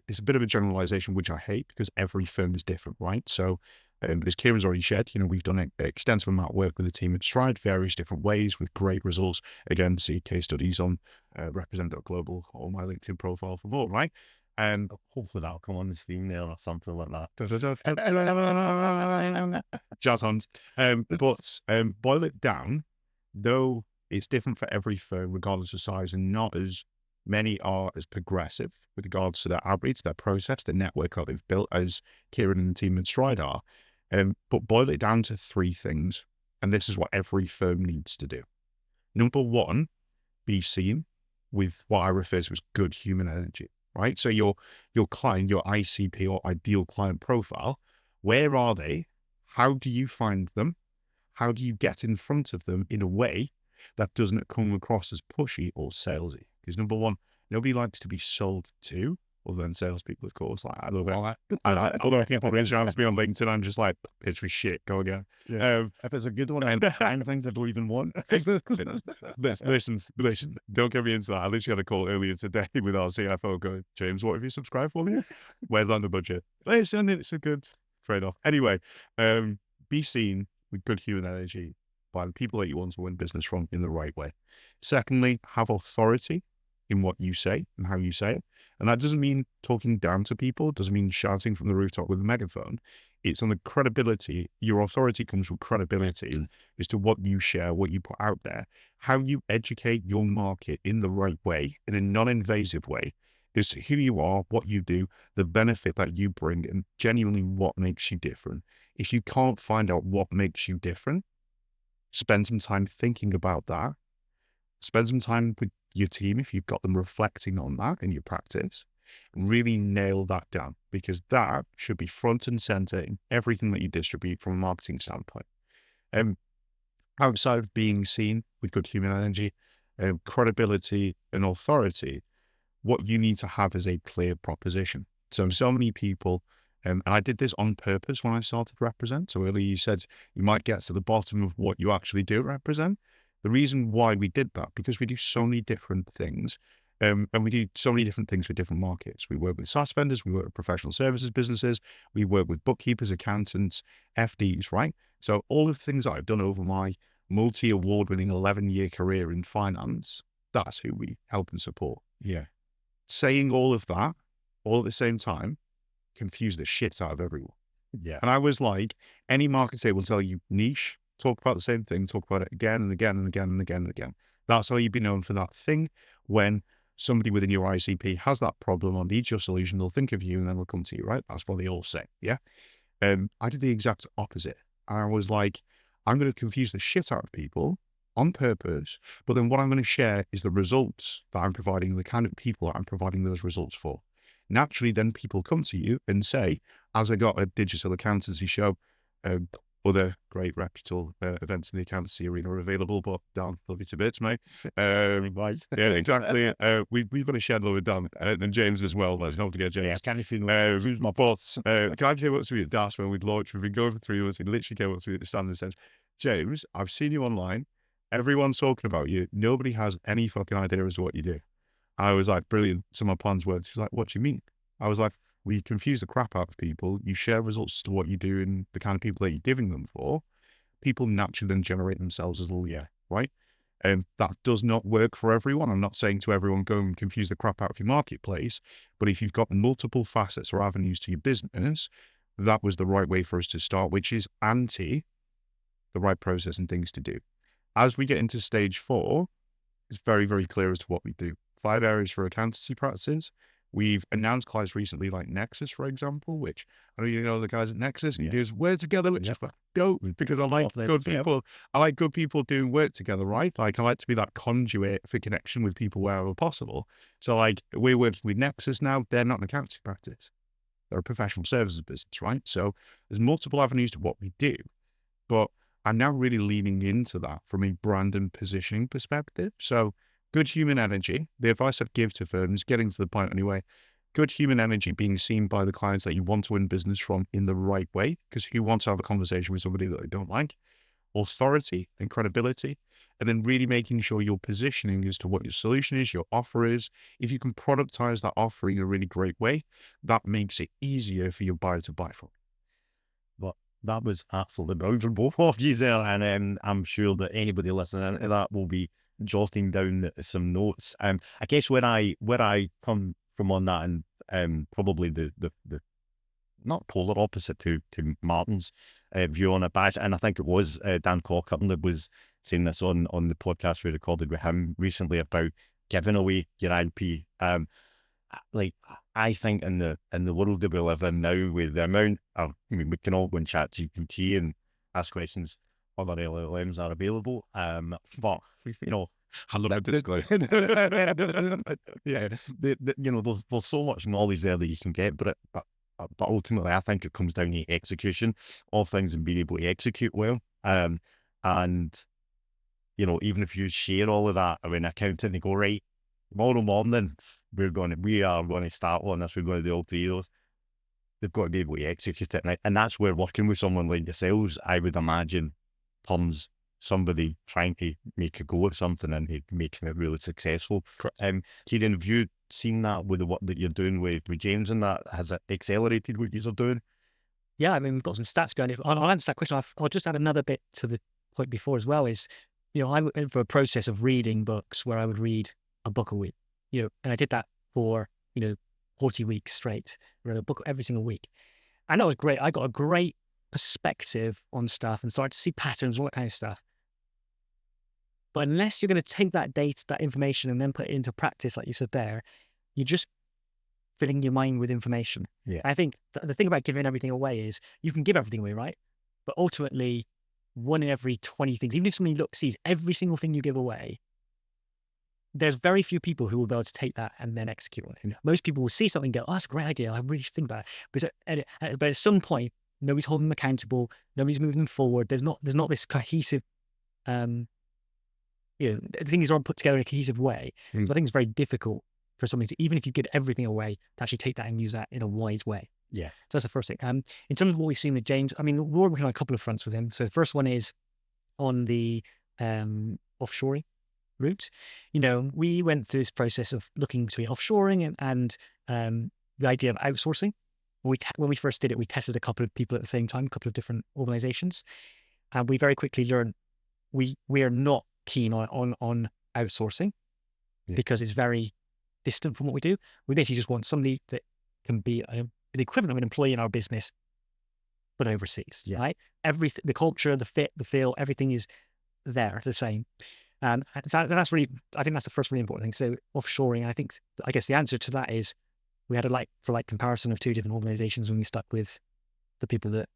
A: it's a bit of a generalization, which I hate, because every firm is different, right? So as Kieran's already shared, we've done an extensive amount of work with the team at Stride, various different ways with great results. Again, see case studies on represent.global or my LinkedIn profile for more, right? And
B: hopefully that'll come on the screen there or something like that.
A: Jazz hands. But boil it down, though it's different for every firm, regardless of size, and not as many are as progressive with regards to their outreach, their process, the network that they've built, as Kieran and the team at Stride are. But boil it down to 3 things, and this is what every firm needs to do. Number 1, be seen with what I refer to as good human energy, right? So your client, your ICP or ideal client profile, where are they? How do you find them? How do you get in front of them in a way that doesn't come across as pushy or salesy? Because number 1, nobody likes to be sold to, other than salespeople, of course. Like, I love it. Although people reach out to me on LinkedIn, I'm just like, pitch me shit, go again.
B: Yeah. If it's a good one, and things I don't even want.
A: Listen, don't get me into that. I literally had a call earlier today with our CFO going, James, what have you subscribed for me? Where's on the budget? Listen, it's a good trade-off. Anyway, be seen with good human energy by the people that you want to win business from in the right way. Secondly, have authority in what you say and how you say it. And that doesn't mean talking down to people, doesn't mean shouting from the rooftop with a megaphone. It's on the credibility. Your authority comes from credibility as to what you share, what you put out there, how you educate your market in the right way, in a non-invasive way, as to who you are, what you do, the benefit that you bring, and genuinely what makes you different. If you can't find out what makes you different, spend some time thinking about that. Spend some time with your team if you've got them reflecting on that in your practice. Really nail that down, because that should be front and center in everything that you distribute from a marketing standpoint. Outside of being seen with good human energy, credibility and authority, what you need to have is a clear proposition. So many people, and I did this on purpose when I started Represent. So earlier you said you might get to the bottom of what you actually do represent. The reason why we did that, because we do so many different things, and we do so many different things for different markets. We work with SaaS vendors, we work with professional services businesses, we work with bookkeepers, accountants, FDs, right? So all of the things that I've done over my multi-award-winning 11-year career in finance, that's who we help and support.
B: Yeah.
A: Saying all of that, all at the same time, confused the shit out of everyone.
B: Yeah.
A: And I was like, any marketer will tell you niche, talk about the same thing, talk about it again and again and again and again and again. That's how you'd be known for that thing. When somebody within your ICP has that problem or needs your solution, they'll think of you and then they'll come to you, right? That's what they all say, yeah? I did the exact opposite. I was like, I'm going to confuse the shit out of people on purpose. But then what I'm going to share is the results that I'm providing, the kind of people that I'm providing those results for. Naturally, then people come to you and say, as I got a digital accountancy show, other great reputable events in the accountancy arena are available, but Dan, love you to bits, mate. Yeah, exactly. We've got to share a little with Dan and James as well. Let's not forget James.
B: Yeah, can you feel
A: Who's my boss? The guy came up to me at DAS when we'd launched. We've been going for 3 months. He literally came up to me at the stand and said, James, I've seen you online. Everyone's talking about you. Nobody has any fucking idea as to what you do. I was like, brilliant. So my plans were, she's like, what do you mean? I was like, we confuse the crap out of people. You share results to what you do and the kind of people that you're giving them for. People naturally then generate themselves as a leader, right? That does not work for everyone. I'm not saying to everyone, go and confuse the crap out of your marketplace. But if you've got multiple facets or avenues to your business, that was the right way for us to start, which is anti the right process and things to do. As we get into stage 4, it's very, very clear as to what we do. 5 areas for accountancy practices. We've announced clients recently like Nexus, for example, which I know you know the guys at Nexus, and you do work together, which is dope because I like good people. I like good people doing work together, right? Like I like to be that conduit for connection with people wherever possible. So like we're working with Nexus now. They're not an accountancy practice. They're a professional services business, right? So there's multiple avenues to what we do, but I'm now really leaning into that from a brand and positioning perspective. So good human energy, the advice I'd give to firms, getting to the point anyway, good human energy being seen by the clients that you want to win business from in the right way, because who wants to have a conversation with somebody that they don't like? Authority and credibility, and then really making sure your positioning as to what your solution is, your offer is. If you can productize that offer in a really great way, that makes it easier for your buyer to buy from.
B: But that was absolutely brilliant from both of you there, and I'm sure that anybody listening to that will be jotting down some notes. I guess where I come from on that, and probably the not polar opposite to Martin's view on it, but and I think it was Dan Cochran that was saying this on the podcast we recorded with him recently about giving away your IP. Like I think in the world that we live in now, with the amount of, I mean, we can all go and chat GPT and ask questions. Other LLMs are available, but you know,
A: I love this guy.
B: yeah, you know, there's so much knowledge there that you can get, but ultimately, I think it comes down to execution of things and being able to execute well. And you know, even if you share all of that, I mean, accountant, they go, right, tomorrow morning we are going to start on this. We're going to do all 3 of those. They've got to be able to execute it, and that's where working with someone like yourselves, I would imagine, turns somebody trying to make a go of something and making it really successful. Kieran, have you seen that with the work that you're doing with James, and that has it accelerated what you're doing?
C: Yeah, I mean, we've got some stats going. I'll answer that question. I'll just add another bit to the point before as well. Is, you know, I went for a process of reading books where I would read a book a week. You know, and I did that for 40 weeks straight. I read a book every single week, and that was great. I got a great perspective on stuff and started to see patterns, all that kind of stuff. But unless you're going to take that data, that information, and then put it into practice, like you said there, you're just filling your mind with information.
B: Yeah.
C: I think the thing about giving everything away is you can give everything away, right? But ultimately, 1 in every 20 things, even if somebody sees every single thing you give away, there's very few people who will be able to take that and then execute on it. Most people will see something and go, oh, that's a great idea. I really should think about it. But at some point, nobody's holding them accountable. Nobody's moving them forward. There's not this cohesive, things aren't put together in a cohesive way. So I think it's very difficult for somebody to, even if you give everything away, to actually take that and use that in a wise way.
B: Yeah.
C: So that's the first thing. In terms of what we've seen with James, I mean, we're working on a couple of fronts with him. So the first one is on the offshoring route. You know, we went through this process of looking between offshoring and the idea of outsourcing. When we first did it, we tested a couple of people at the same time, a couple of different organizations, and we very quickly learned we are not keen on outsourcing because it's very distant from what we do. We basically just want somebody that can be the equivalent of an employee in our business, but overseas, right? Everything, the culture, the fit, the feel, everything is there, the same. So that's really, I think that's the first really important thing. So offshoring, I guess the answer to that is we had a comparison of 2 different organizations when we stuck with the people that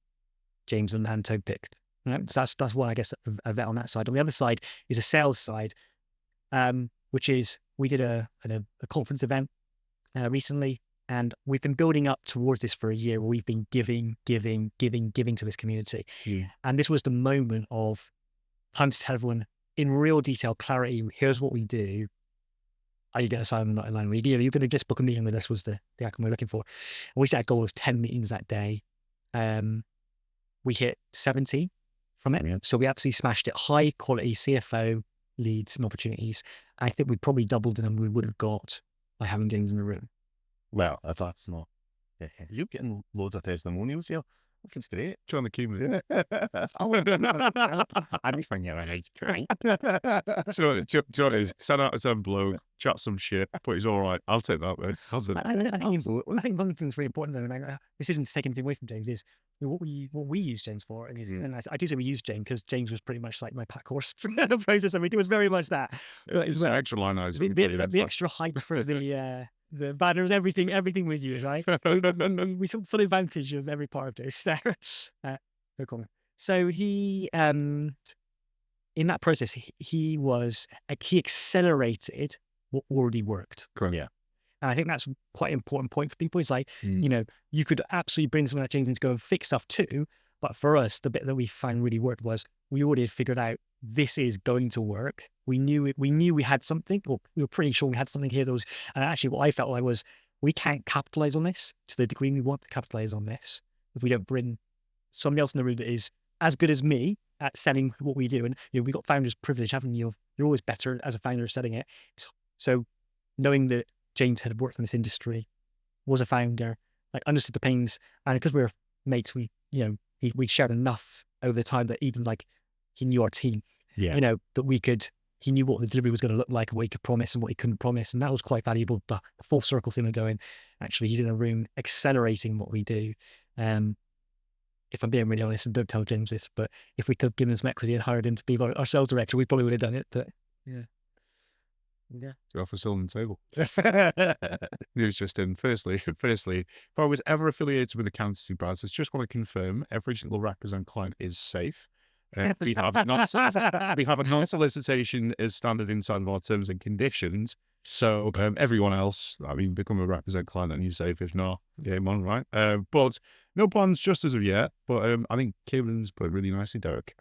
C: James and Anto picked. Right? So that's one, I guess, a vet on that side. On the other side is a sales side, which is we did a conference event recently, and we've been building up towards this for a year. Where we've been giving to this community, and this was the moment of time to tell everyone in real detail, clarity. Here's what we do. Are you going to sign on the dotted line? You're going to just book a meeting with us was the outcome we're looking for. And we set a goal of 10 meetings that day. We hit 17 from it.
B: Yeah.
C: So we absolutely smashed it. High quality CFO leads and opportunities. I think we probably doubled the number we would have got by having James in the room.
B: Well, if that's not... You're getting loads of testimonials here. This is great.
A: Join the queue.
B: I just find it right.
A: Do you know what it is? 10 out of 10 bloke, chat some shit, but he's all right. I'll take that, man. I'll take that.
C: I think one thing's really important, though, and this isn't to take anything away from James, is what we use James for. And I do say we use James because James was pretty much like my pack horse process. I mean, it was very much that.
A: It's an extra line item.
C: The extra hype for the banners, everything was used, right? We took full advantage of every part of this there. No comment. So he, in that process, he accelerated what already worked.
A: Correct.
B: Yeah.
C: And I think that's quite an important point for people. It's like, you could absolutely bring someone like James in to go and fix stuff too. But for us, the bit that we found really worked was we already had figured out this is going to work. We knew we had something, or we were pretty sure we had something here that was, and actually what I felt like was we can't capitalize on this to the degree we want to capitalize on this if we don't bring somebody else in the room that is as good as me at selling what we do. And we got founders privilege, haven't you? You're always better as a founder selling it. So knowing that James had worked in this industry, was a founder, like understood the pains, and because we were mates, we shared enough over the time that even like he knew our team, that he knew what the delivery was going to look like and what he could promise and what he couldn't promise. And that was quite valuable. The full circle thing of going, actually, he's in a room accelerating what we do. If I'm being really honest, and don't tell James this, but if we could have given him some equity and hired him to be our sales director, we probably would have done it. But yeah.
A: To offer still on the table. He was just in. Firstly, if I was ever affiliated with accountancy brands, just want to confirm every single represent client is safe. We have a non-solicitation as standard inside of our terms and conditions. So everyone else, become a represent client and you're safe. If not, game on, right? But no plans just as of yet. But I think Kieran's put it really nicely, Derek.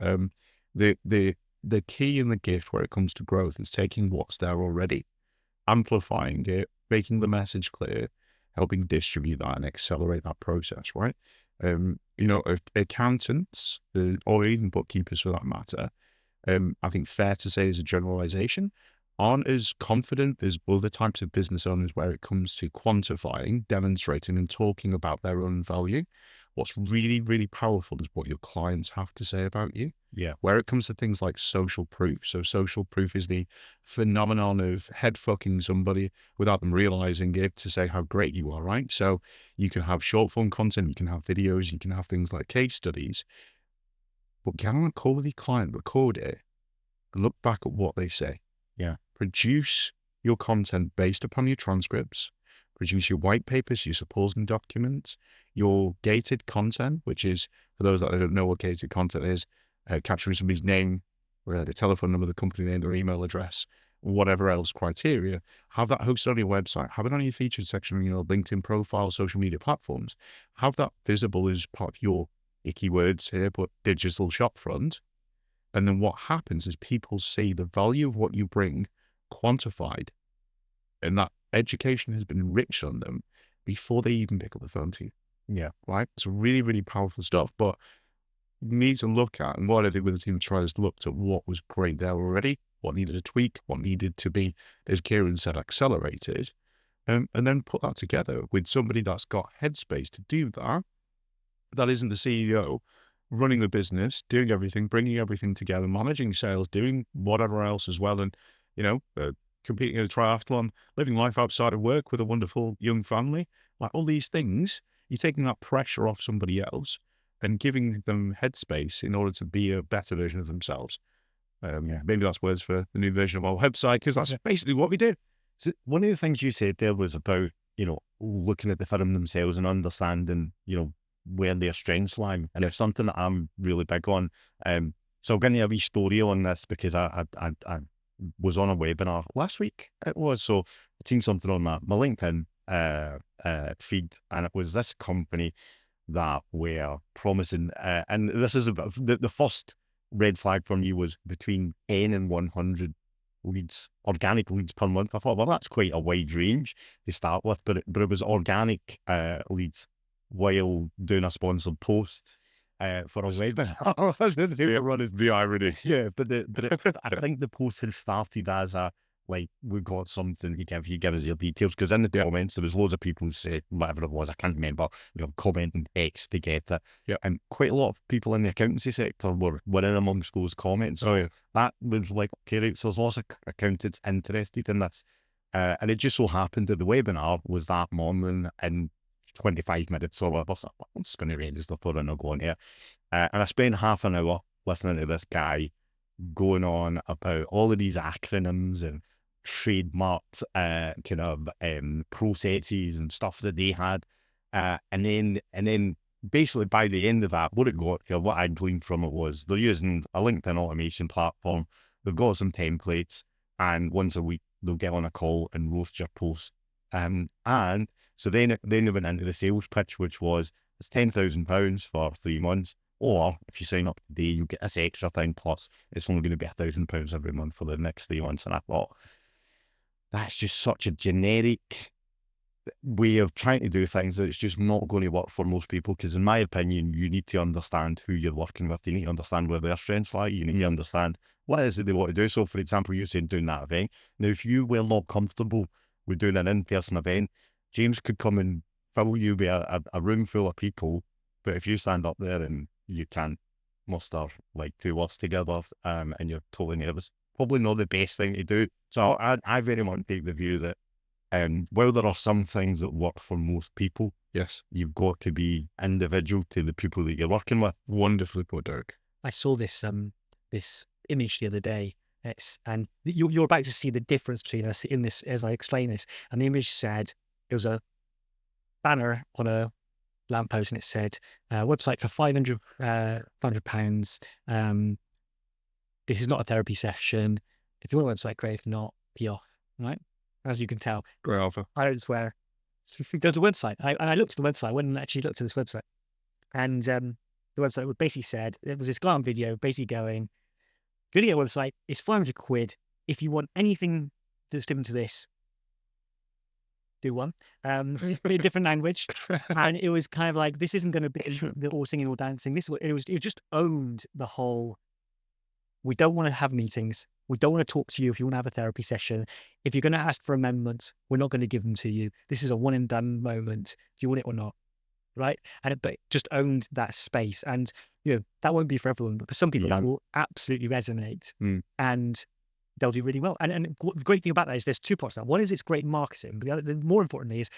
A: The key and the gift where it comes to growth is taking what's there already, amplifying it, making the message clear, helping distribute that and accelerate that process, right? Accountants, or even bookkeepers for that matter, I think fair to say as a generalization, aren't as confident as other types of business owners where it comes to quantifying, demonstrating and talking about their own value. What's really, really powerful is what your clients have to say about you.
B: Yeah.
A: Where it comes to things like social proof. So social proof is the phenomenon of head fucking somebody without them realizing it to say how great you are, right? So you can have short form content, you can have videos, you can have things like case studies, but get on a call with your client, record it, and look back at what they say.
B: Yeah.
A: Produce your content based upon your transcripts, produce your white papers, your supporting documents, your gated content, which is, for those that don't know what gated content is, capturing somebody's name, or the telephone number, the company name, their email address, whatever else criteria, have that hosted on your website, have it on your featured section on your LinkedIn profile, social media platforms, have that visible as part of your icky words here, but digital shop front. And then what happens is people see the value of what you bring quantified, and that education has been enriched on them before they even pick up the phone to you.
B: Yeah.
A: Right? It's really, really powerful stuff. But you need to look at, and what I did with the team trials, looked at what was great there already, what needed a tweak, what needed to be, as Kieran said, accelerated, and then put that together with somebody that's got headspace to do that. That isn't the CEO running the business, doing everything, bringing everything together, managing sales, doing whatever else as well, and competing in a triathlon, living life outside of work with a wonderful young family, like all these things. You're taking that pressure off somebody else and giving them headspace in order to be a better version of themselves. Maybe that's words for the new version of our website, because that's basically what we did.
B: So one of the things you said there was about, looking at the firm themselves and understanding, where their strengths lie. And it's something that I'm really big on. So I'll give you a wee story on this because I was on a webinar last week. It was, so I'd seen something on my LinkedIn feed, and it was this company that were promising, and this is about the first red flag for me was between 10 and 100 leads, organic leads per month. I thought, well, that's quite a wide range to start with, but it was organic leads while doing a sponsored post for a webinar.
A: The irony.
B: Yeah, but I think the post had started as a, like, we got something to give, you give us your details, because in the comments there was loads of people who said whatever it was, I can't remember, commenting X to get it.
A: Yeah.
B: And quite a lot of people in the accountancy sector were in amongst those comments.
A: Oh yeah.
B: That was like, okay, right, so there's lots of accountants interested in this. And it just so happened that the webinar was that morning in 25 minutes or whatever. So I'm just going to register for it and I'll go on here. And I spent half an hour listening to this guy going on about all of these acronyms and trademarked processes and stuff that they had. And then basically by the end of that, what I gleaned from it was they're using a LinkedIn automation platform. They've got some templates, and once a week they'll get on a call and roast your post. And so then they went into the sales pitch, which was, it's £10,000 for 3 months. Or if you sign up today, you get this extra thing, plus it's only going to be £1,000 every month for the next 3 months. And I thought, that's just such a generic way of trying to do things that it's just not going to work for most people. Because in my opinion, you need to understand who you're working with. You need to understand where their strengths lie. You need to understand what it is that they want to do. So for example, you said doing that event. Now, if you were not comfortable with doing an in-person event, James could come and fill you with a room full of people. But if you stand up there and you can't muster like 2 words together, and you're totally nervous, probably not the best thing to do. So I very much take the view that while there are some things that work for most people,
A: Yes.
B: you've got to be individual to the people that you're working with.
A: Wonderfully put, Derek.
C: I saw this this image the other day. And you're about to see the difference between us in this as I explain this. And the image said, it was a banner on a lamppost, and it said, website for £500. This is not a therapy session. If you want a website, great. If not, be off. Right? As you can tell,
A: Great alpha.
C: I don't swear. There's a website. I looked at the website. I went and actually looked at this website. And the website basically said, it was this guy on video basically going, go to your website, it's £500. If you want anything that's different to this, do one. But in a different language. And it was kind of like, this isn't going to be all singing or dancing. It just owned the whole, we don't want to have meetings. We don't want to talk to you if you want to have a therapy session. If you're going to ask for amendments, we're not going to give them to you. This is a one and done moment. Do you want it or not? Right? And it just owned that space. And, that won't be for everyone, but for some people that will absolutely resonate and they'll do really well. And the great thing about that is there's 2 parts to that. One is it's great marketing, but the more importantly is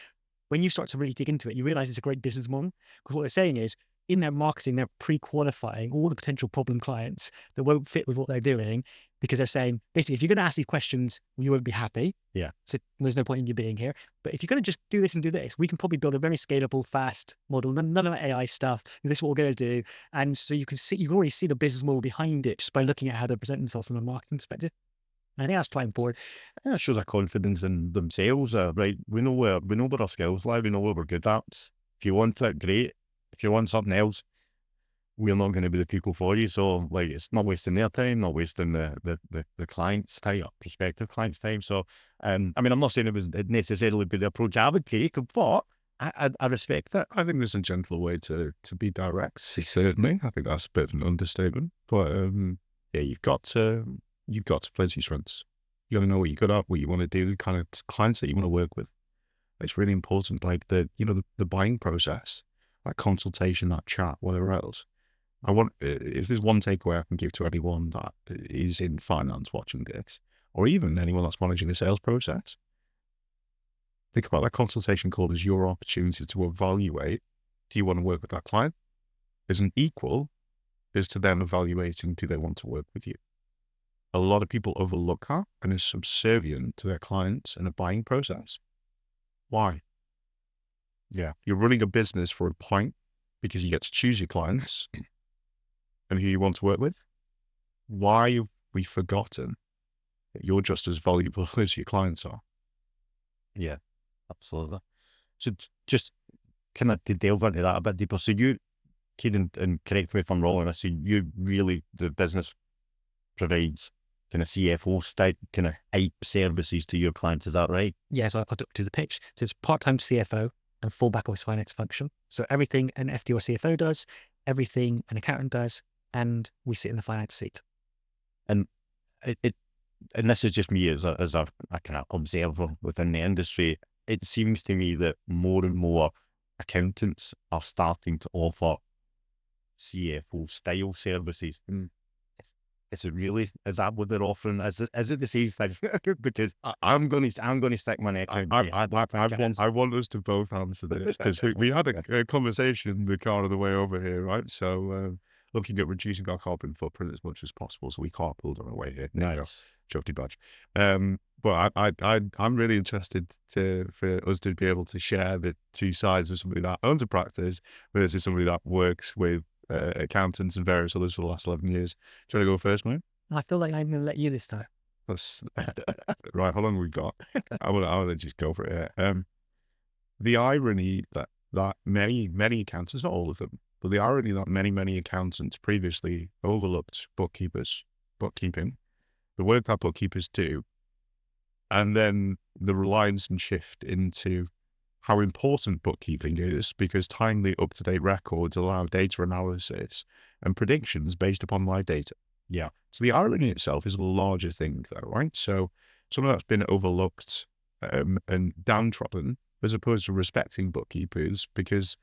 C: when you start to really dig into it, you realize it's a great business model. Because what they're saying is, in their marketing, they're pre-qualifying all the potential problem clients that won't fit with what they're doing, because they're saying, basically, if you're going to ask these questions, you won't be happy.
B: Yeah.
C: So there's no point in you being here. But if you're going to just do this and do this, we can probably build a very scalable, fast model. None of that AI stuff. This is what we're going to do. And so you can already see the business model behind it just by looking at how they present themselves from a marketing perspective. And I think that's quite important.
B: And it shows a confidence in themselves. Right, we know where our skills lie. We know what we're good at. If you want it, great. If you want something else, we're not going to be the people for you. So, like, it's not wasting their time, not wasting the client's time, or prospective client's time. So, I mean, I'm not saying it was necessarily be the approach I would take, but I respect it.
A: I think there's a gentler way to be direct. Certainly, I think that's a bit of an understatement. But yeah, you've got to play to your strengths. You got to know what you're good at, what you want to do, the kind of clients that you want to work with. It's really important. Like the buying process, that consultation, that chat, whatever else. If there's one takeaway I can give to anyone that is in finance watching this, or even anyone that's managing the sales process, think about that consultation call as your opportunity to evaluate, do you want to work with that client? As an equal is to them evaluating, do they want to work with you? A lot of people overlook that and is subservient to their clients in a buying process. Why?
B: Yeah.
A: You're running a business for a point. because you get to choose your clients and who you want to work with. Why have we forgotten that you're just as valuable as your clients are?
B: Yeah, absolutely. So just kind of to delve into that a bit deeper. So you, Kieran, and correct me if I'm wrong, I see you really, the business provides kind of CFO style, kind of hype services to your clients. Is that right?
C: Yes, I'll do the pitch. So it's part-time CFO and full back office finance function. So everything an FD or CFO does, everything an accountant does, and we sit in the finance seat.
B: And and this is just me as a kind of observer within the industry. It seems to me that more and more accountants are starting to offer CFO style services. Is it really? Is that what they're offering? Is it the same thing? Because I'm going to stick my neck out.
A: I want us to both answer this because we had a conversation in the car on the way over here, right? So looking at reducing our carbon footprint as much as possible, so we carpooled on our way here.
B: Nice.
A: Jokey badge. But I'm really interested for us to be able to share the two sides of somebody that owns a practice versus somebody that works with accountants and various others for the last 11 years. Do you want to go first, mate?
C: I feel like I'm going to let you this time.
A: That's right. How long have we got? I want to just go for it. The irony that many accountants, not all of them, but the irony that many accountants previously overlooked bookkeeping, the work that bookkeepers do, and then the reliance and shift into how important bookkeeping is, because timely, up-to-date records allow data analysis and predictions based upon live data.
B: Yeah.
A: So the irony itself is a larger thing, though, right? So something that's been overlooked and downtrodden, as opposed to respecting bookkeepers, because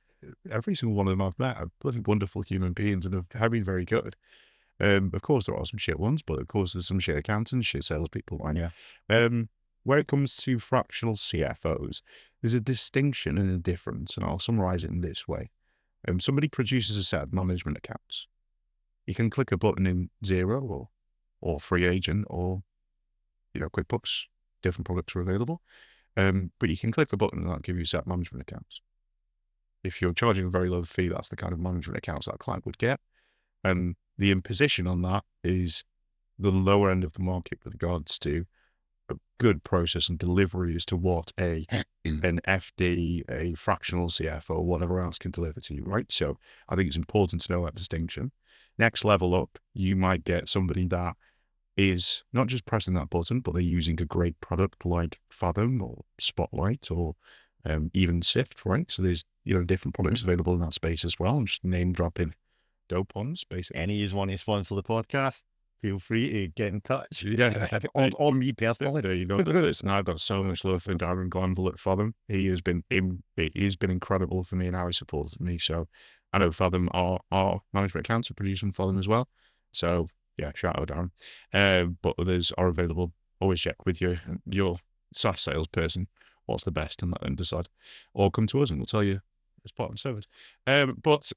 A: every single one of them I've met are bloody wonderful human beings and have been very good. Of course, there are some shit ones, but of course, there's some shit accountants, shit salespeople. Right?
B: Yeah.
A: Where it comes to fractional CFOs, there's a distinction and a difference, and I'll summarize it in this way. Somebody produces a set of management accounts. You can click a button in Xero or Free Agent or QuickBooks. Different products are available, but you can click a button and that'll give you a set of management accounts. If you're charging a very low fee, that's the kind of management accounts that a client would get. And the imposition on that is the lower end of the market with regards to a good process and delivery as to what an FD, a fractional CFO, or whatever else can deliver to you, right? So I think it's important to know that distinction. Next level up, you might get somebody that is not just pressing that button, but they're using a great product like Fathom or Spotlight or even Sift, right? So there's different products available in that space as well. I'm just name dropping dope ones, basically.
B: Any is one to sponsor the podcast, feel free to get in touch.
A: Yeah.
B: or me personally.
A: There you go. Listen, I've got so much love for Darren Glanville at Fathom. He has been incredible for me and how he supported me. So I know Fathom, our management accounts are producing Fathom as well. So yeah, shout out Darren. But others are available. Always check with your SaaS salesperson what's the best and let them decide. Or come to us and we'll tell you as part of the service. But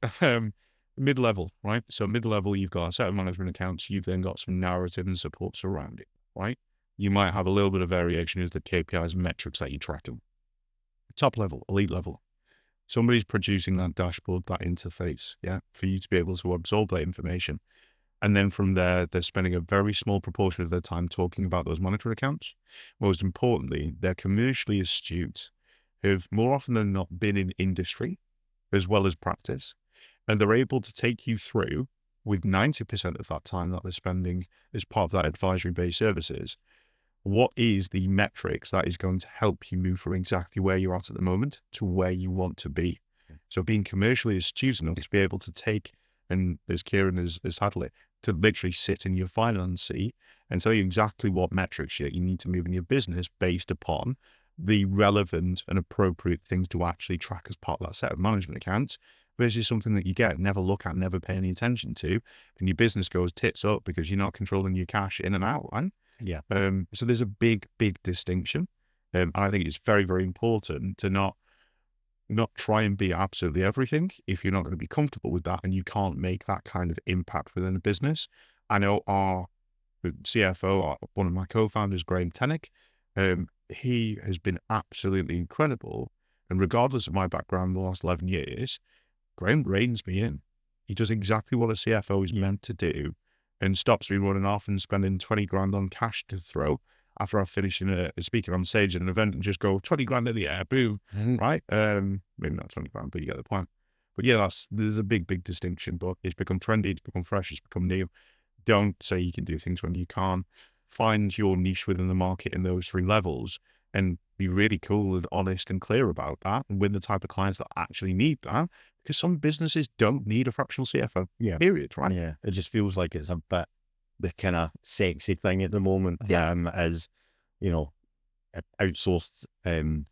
A: mid-level, right? So mid-level, you've got a set of management accounts. You've then got some narrative and support surrounding it, right? You might have a little bit of variation as the KPIs and metrics that you track them. Top level, elite level. Somebody's producing that dashboard, that interface, for you to be able to absorb that information. And then from there, they're spending a very small proportion of their time talking about those management accounts. Most importantly, they're commercially astute, who've more often than not been in industry as well as practice. And they're able to take you through, with 90% of that time that they're spending as part of that advisory-based services, what is the metrics that is going to help you move from exactly where you're at the moment to where you want to be. So being commercially astute enough to be able to take, and as Kieran has handled it, to literally sit in your finance seat and tell you exactly what metrics you need to move in your business based upon the relevant and appropriate things to actually track as part of that set of management accounts, versus something that you never look at, never pay any attention to, and your business goes tits up because you're not controlling your cash in and out, right?
B: Yeah.
A: So there's a big distinction. And I think it's very, very important to not try and be absolutely everything if you're not going to be comfortable with that and you can't make that kind of impact within a business. I know our CFO, one of my co-founders, Graham Tennick, he has been absolutely incredible. And regardless of my background in the last 11 years, Graham reins me in. He does exactly what a CFO is meant to do and stops me running off and spending 20 grand on cash to throw after I've finished speaking on stage at an event and just go 20 grand in the air, boom, right? Maybe not 20 grand, but you get the point. But yeah, there's a big distinction, but it's become trendy, it's become fresh, it's become new. Don't say you can do things when you can't. Find your niche within the market in those 3 levels and be really cool and honest and clear about that and with the type of clients that actually need that, because some businesses don't need a fractional CFO, period, right?
B: Yeah, it just feels like it's a bit the kind of sexy thing at the moment, as, you know, outsourced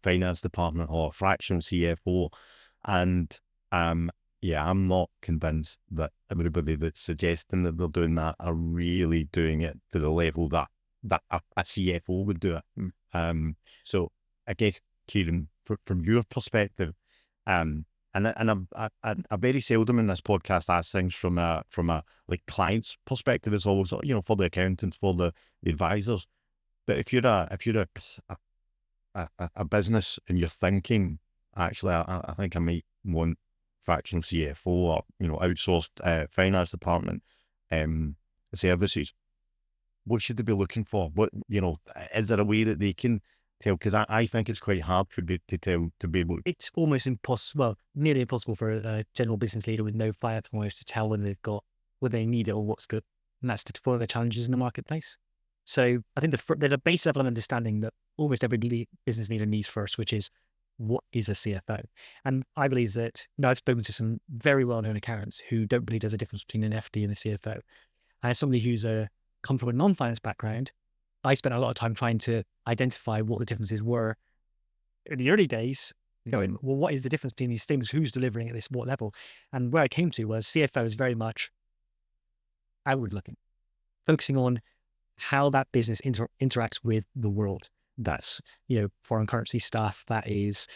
B: finance department or fractional CFO. And I'm not convinced that everybody that's suggesting that they're doing that are really doing it to the level that a CFO would do it. So I guess, Kieran, from your perspective, and I very seldom in this podcast ask things from a like client's perspective. It's always, for the accountants, for the advisors. But if you're a business and you're thinking, actually, I think I might want fractional CFO or outsourced finance department services, what should they be looking for? What is there a way that they can tell? Because I think it's quite hard to be able.
C: It's almost impossible, well, nearly impossible for a general business leader with no finance knowledge to tell whether they need it or what's good, and that's one of the challenges in the marketplace. So I think there's a base level of understanding that almost every business leader needs first, which is, what is a CFO? And I believe that, I've spoken to some very well-known accountants who don't believe there's a difference between an FD and a CFO. And as somebody who's come from a non-finance background, I spent a lot of time trying to identify what the differences were in the early days, going, well, what is the difference between these things? Who's delivering at what level? And where I came to was CFO is very much outward looking, focusing on how that business interacts with the world. That's, foreign currency stuff. That is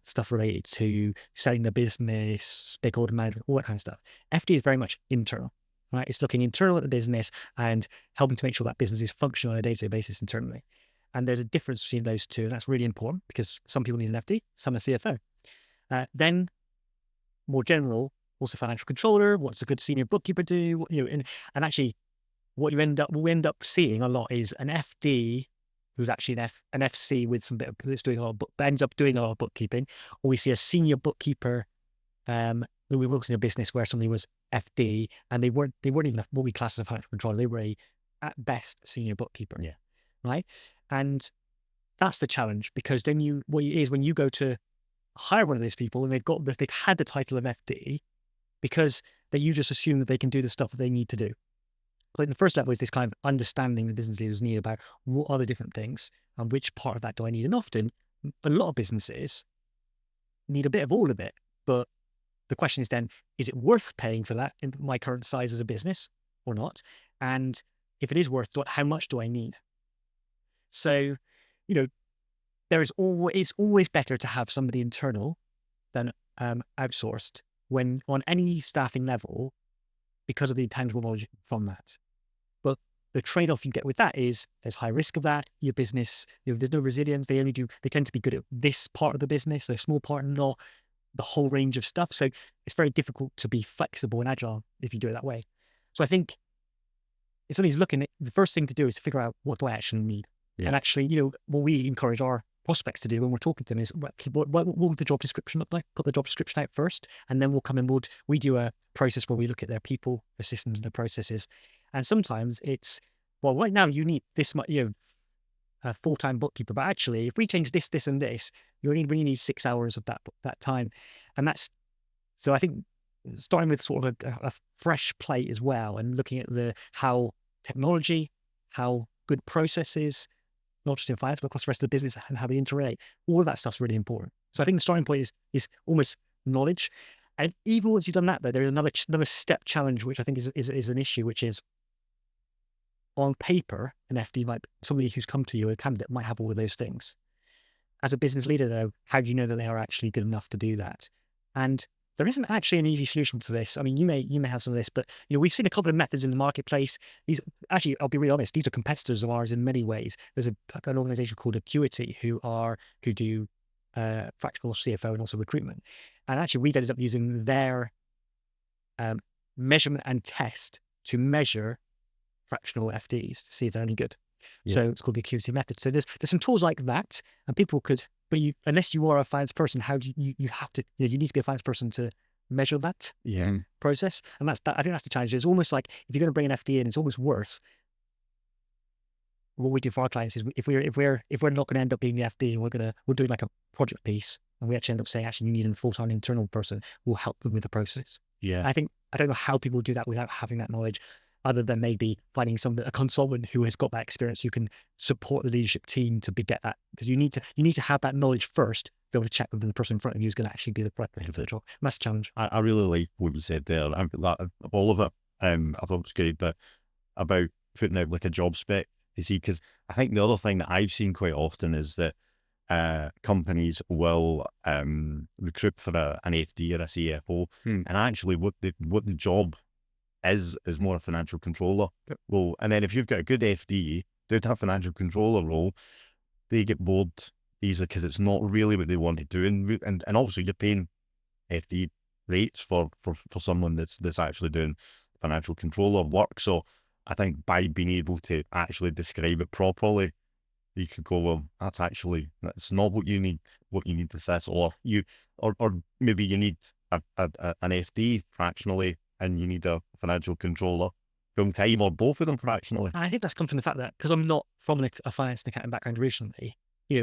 C: stuff related to selling the business, stakeholder management, all that kind of stuff. FD is very much internal, right? It's looking internal at the business and helping to make sure that business is functional on a day-to-day basis internally. And there's a difference between those two, and that's really important because some people need an FD, some a CFO. Then, more general, also financial controller. What's a good senior bookkeeper do? And actually, what we end up seeing a lot is an FD who's actually an FC with some bit of ends up doing a lot of bookkeeping, or we see a senior bookkeeper. We worked in a business where somebody was FD and they weren't even what we class as a financial controller. They were at best senior bookkeeper.
B: Yeah.
C: Right. And that's the challenge, because then when you go to hire one of these people and they've had the title of FD, because you just assume that they can do the stuff that they need to do. But the first level is this kind of understanding the business leaders need about what are the different things and which part of that do I need. And often, a lot of businesses need a bit of all of it. But the question is then, is it worth paying for that in my current size as a business or not? And if it is worth, how much do I need? So, it's always better to have somebody internal than outsourced when on any staffing level, because of the intangible knowledge from that. But the trade-off you get with that is there's high risk of that. Your business, there's no resilience. They tend to be good at this part of the business, a small part, not the whole range of stuff. So it's very difficult to be flexible and agile if you do it that way. So I think if somebody's looking at, the first thing to do is to figure out, what do I actually need? Yeah. And actually, what we encourage our prospects to do when we're talking to them is, what would the job description look like? Put the job description out first, and then we'll come and we do a process where we look at their people, their systems, and their processes. And sometimes it's, well, right now you need this much, a full-time bookkeeper, but actually, if we change this, this, and this, you only really need 6 hours of that time. And so I think starting with sort of a fresh plate as well, and looking at how technology, how good processes, not just in finance, but across the rest of the business and how they interrelate. All of that stuff's really important. So I think the starting point is almost knowledge. And even once you've done that, though, there is another step challenge, which I think is an issue, which is, on paper, an FD somebody who's come to you, a candidate, might have all of those things. As a business leader, though, how do you know that they are actually good enough to do that? And there isn't actually an easy solution to this. I mean, you may have some of this, but we've seen a couple of methods in the marketplace. These, actually, I'll be really honest, these are competitors of ours in many ways. There's an organization called Acuity who do fractional CFO and also recruitment. And actually, we've ended up using their measurement and test to measure fractional FDs to see if they're any good.
B: Yeah.
C: So it's called the acuity method. So there's some tools like that, and people could, but unless you are a finance person, how do you have to, you need to be a finance person to measure that process. And I think that's the challenge. It's almost like if you're going to bring an FD in, it's almost worth. What we do for our clients is if we're not going to end up being the FD, and we're doing like a project piece, and we actually end up saying, actually, you need a full-time internal person, we'll help them with the process.
B: Yeah.
C: I don't know how people do that without having that knowledge, other than maybe finding a consultant who has got that experience, who can support the leadership team to get that, because you need to have that knowledge first to be able to check whether the person in front of you is going to actually be the right individual. And that's the challenge.
B: I really like what you said there. All of it, I thought it was great, but about putting out like a job spec, you see, because I think the other thing that I've seen quite often is that companies will recruit for an FD or a CFO, and actually what the job is more a financial controller role. And then if you've got a good FD doing a financial controller role, they get bored easily because it's not really what they want to do. And also you're paying FD rates for someone that's actually doing financial controller work. So I think by being able to actually describe it properly, you could go, well, that's not what you need to assess, or maybe you need an FD fractionally and you need a financial controller full time, or both of them fractionally.
C: I think that's come from the fact that, because I'm not from a finance and accounting background originally,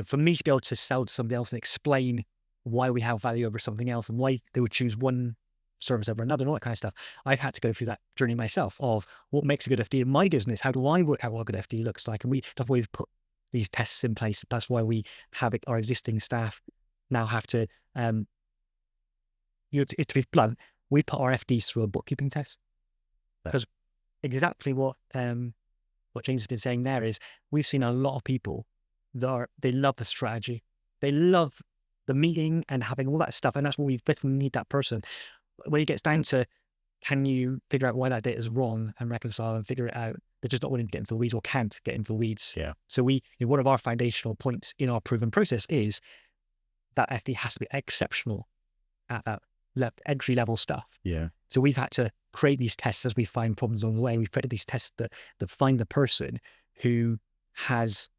C: for me to be able to sell to somebody else and explain why we have value over something else and why they would choose one service over another and all that kind of stuff, I've had to go through that journey myself of what makes a good FD in my business. How do I work out what a good FD looks like? And that's why we've put these tests in place. That's why we have our existing staff now have to, to be blunt, we put our FDs through a bookkeeping test. Because exactly what James has been saying there is, we've seen a lot of people they love the strategy, they love the meeting and having all that stuff, and that's what we definitely need that person. When it gets down to, can you figure out why that data is wrong and reconcile and figure it out, they're just not willing to get into the weeds or can't get into the weeds.
B: Yeah.
C: So one of our foundational points in our proven process is that FD has to be exceptional at that entry level stuff.
B: Yeah.
C: So we've had to create these tests as we find problems along the way. We've created these tests that find the person who has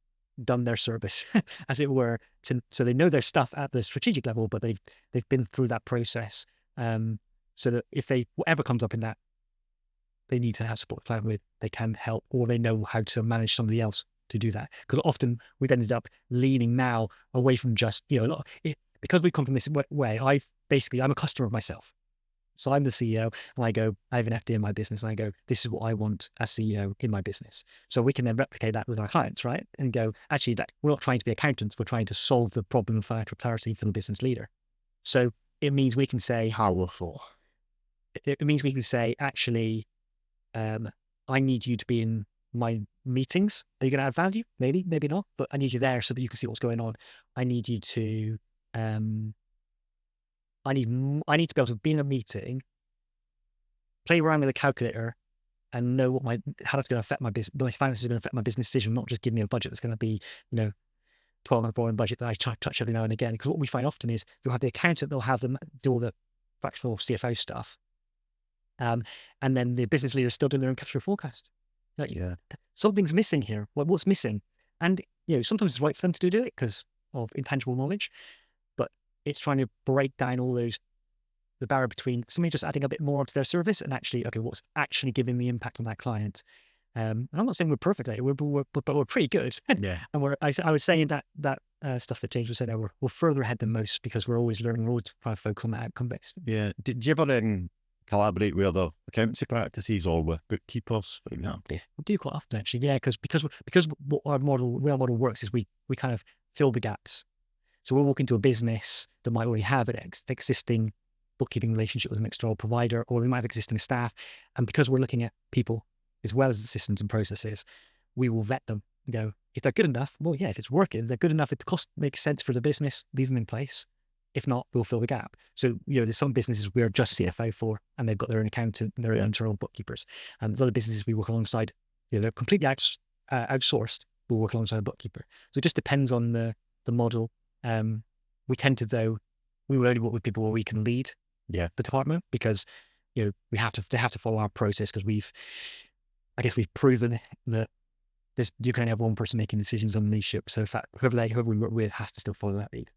C: done their service, as it were, so they know their stuff at the strategic level, but they've been through that process, so that if whatever comes up in that, they need to have support plan with, they can help, or they know how to manage somebody else to do that. Because often we've ended up leaning now away from just, because we come from this way, I'm a customer of myself. So I'm the CEO, and I go, I have an FD in my business, and I go, this is what I want as CEO in my business. So we can then replicate that with our clients, right? And go, actually, that we're not trying to be accountants, we're trying to solve the problem of financial clarity for the business leader. So it means we can say,
A: Powerful.
C: It means we can say, actually, I need you to be in my meetings. Are you going to add value? Maybe, maybe not, but I need you there so that you can see what's going on. I need you to, I need to be able to be in a meeting, play around with a calculator, and know how that's going to affect my business. My finances are going to affect my business decision, not just give me a budget that's going to be, 12-month rolling budget that I touch every now and again. Because what we find often is you'll have the accountant, they'll have them do all the fractional CFO stuff, and then the business leader is still doing their own cash flow forecast. Something's missing here. What's missing? And sometimes it's right for them to do it because of intangible knowledge, but it's trying to break down all the barrier between somebody just adding a bit more onto their service and actually, okay, what's actually giving the impact on that client. And I'm not saying we're perfect at it, but we're pretty good.
B: Yeah.
C: And I was saying that stuff that James was saying, we're further ahead than most because we're always learning, we're always trying to focus on that outcome based.
B: Yeah. Did you ever collaborate with other accountancy practices or with bookkeepers, for example?
C: We do quite often, actually. Yeah, because what our model works is we kind of fill the gaps. So we'll walk into a business that might already have an existing bookkeeping relationship with an external provider, or we might have existing staff. And because we're looking at people as well as the systems and processes, we will vet them. If they're good enough, well, yeah, if it's working, they're good enough, if the cost makes sense for the business, leave them in place. If not, we'll fill the gap. So, there's some businesses we're just CFO for, and they've got their own accountant and their own internal bookkeepers. And there's other businesses we work alongside, they're completely outsourced, we'll work alongside a bookkeeper. So it just depends on the model. we tend to, though, we will only work with people where we can lead
B: Yeah.
C: the department, because they have to follow our process, because we've proven that you can only have one person making decisions on leadership. So whoever we work with has to still follow that lead.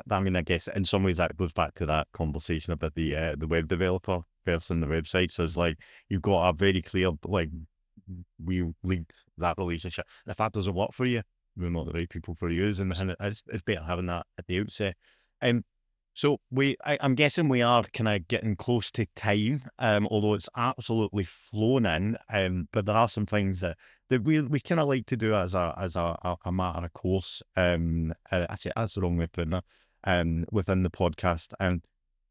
B: I mean, I guess in some ways that goes back to that conversation about the web developer person, the websites. Is like you've got a very clear, like, we lead that relationship. And if that doesn't work for you, we're not the right people for you. And it's better having that at the outset. So I'm guessing we are kind of getting close to time, although it's absolutely flown in. But there are some things that we kind of like to do as a matter of course. I say that's the wrong way of putting it. Within the podcast, and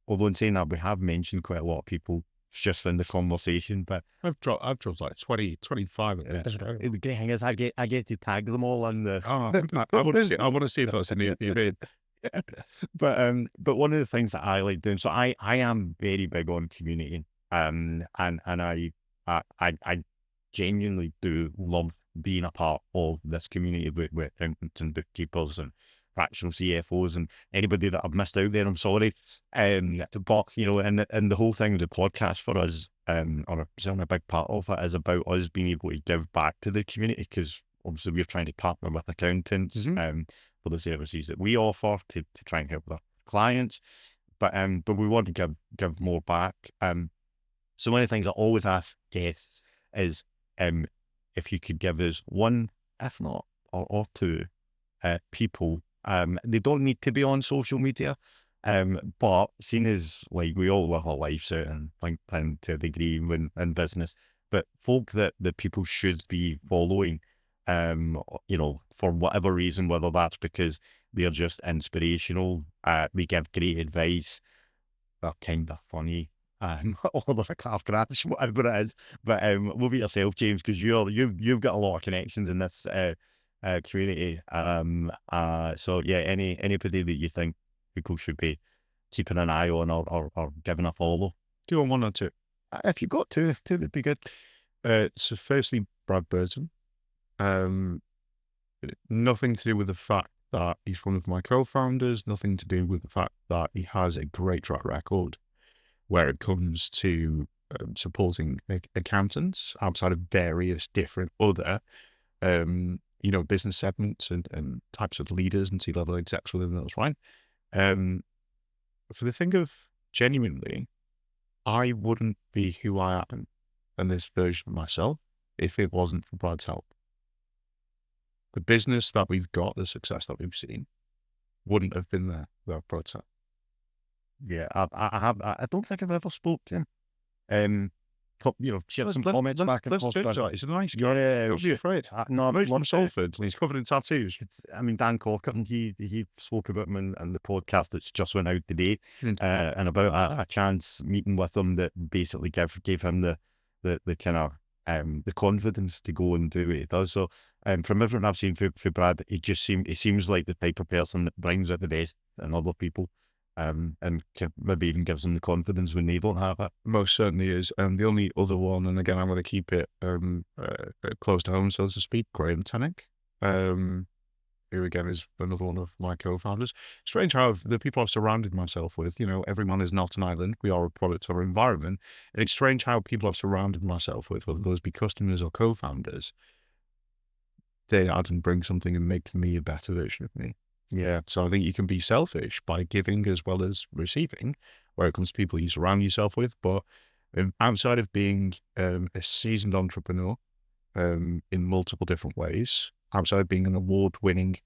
B: although in saying that, we have mentioned quite a lot of people just in the conversation. But
A: I've dropped like 20, 25 of them.
B: the great thing is I get to tag them all on the.
A: I want to see if that's a new TV.
B: But one of the things that I like doing, so I am very big on community, and I genuinely do love being a part of this community with accountants and bookkeepers and fractional CFOs and anybody that I've missed out there. I'm sorry. But and the whole thing, the podcast for us, or certainly a big part of it, is about us being able to give back to the community, because obviously we're trying to partner with accountants, for the services that we offer to try and help our clients, but we want to give more back. So one of the things I always ask guests is, if you could give us one, if not or two, people. They don't need to be on social media, but seeing as like we all live our lives out in LinkedIn to a degree in business, but folk that people should be following, for whatever reason, whether that's because they're just inspirational, they give great advice, they're kind of funny, or they're a car crash, whatever it is. But move it yourself, James, because you've got a lot of connections in this community. So yeah, anybody that you think people should be keeping an eye on or giving a follow.
A: Do you want one or two?
B: If you've got two would be good.
A: So firstly, Brad Burton. Nothing to do with the fact that he's one of my co-founders, nothing to do with the fact that he has a great track record where it comes to supporting accountants outside of various different other, business segments and types of leaders and C-level execs within those, right? For the thing of genuinely, I wouldn't be who I am in this version of myself if it wasn't for Brad's help. The business that we've got, the success that we've seen, wouldn't have been there without Brad's help.
B: Yeah, I don't think I've ever spoke to him. Share some comments back and forth.
A: He's a nice guy.
B: Yeah,
A: Don't be afraid.
B: No,
A: from Salford. He's covered in tattoos.
B: Dan Corker, he spoke about him in the podcast that's just went out today, and about a chance meeting with him that basically gave him the kind of the confidence to go and do what he does. So from everything I've seen for Brad, he seems like the type of person that brings out the best in other people. And maybe even gives them the confidence when they don't have it.
A: Most certainly is. The only other one, and again, I'm going to keep it close to home, so to speak, Graham Tannick, who again is another one of my co-founders. Strange how the people I've surrounded myself with, every man is not an island. We are a product of our environment. And it's strange how people I've surrounded myself with, whether those be customers or co-founders, they add and bring something and make me a better version of me.
B: Yeah.
A: So I think you can be selfish by giving as well as receiving, where it comes to people you surround yourself with. But outside of being a seasoned entrepreneur in multiple different ways, outside of being an award-winning,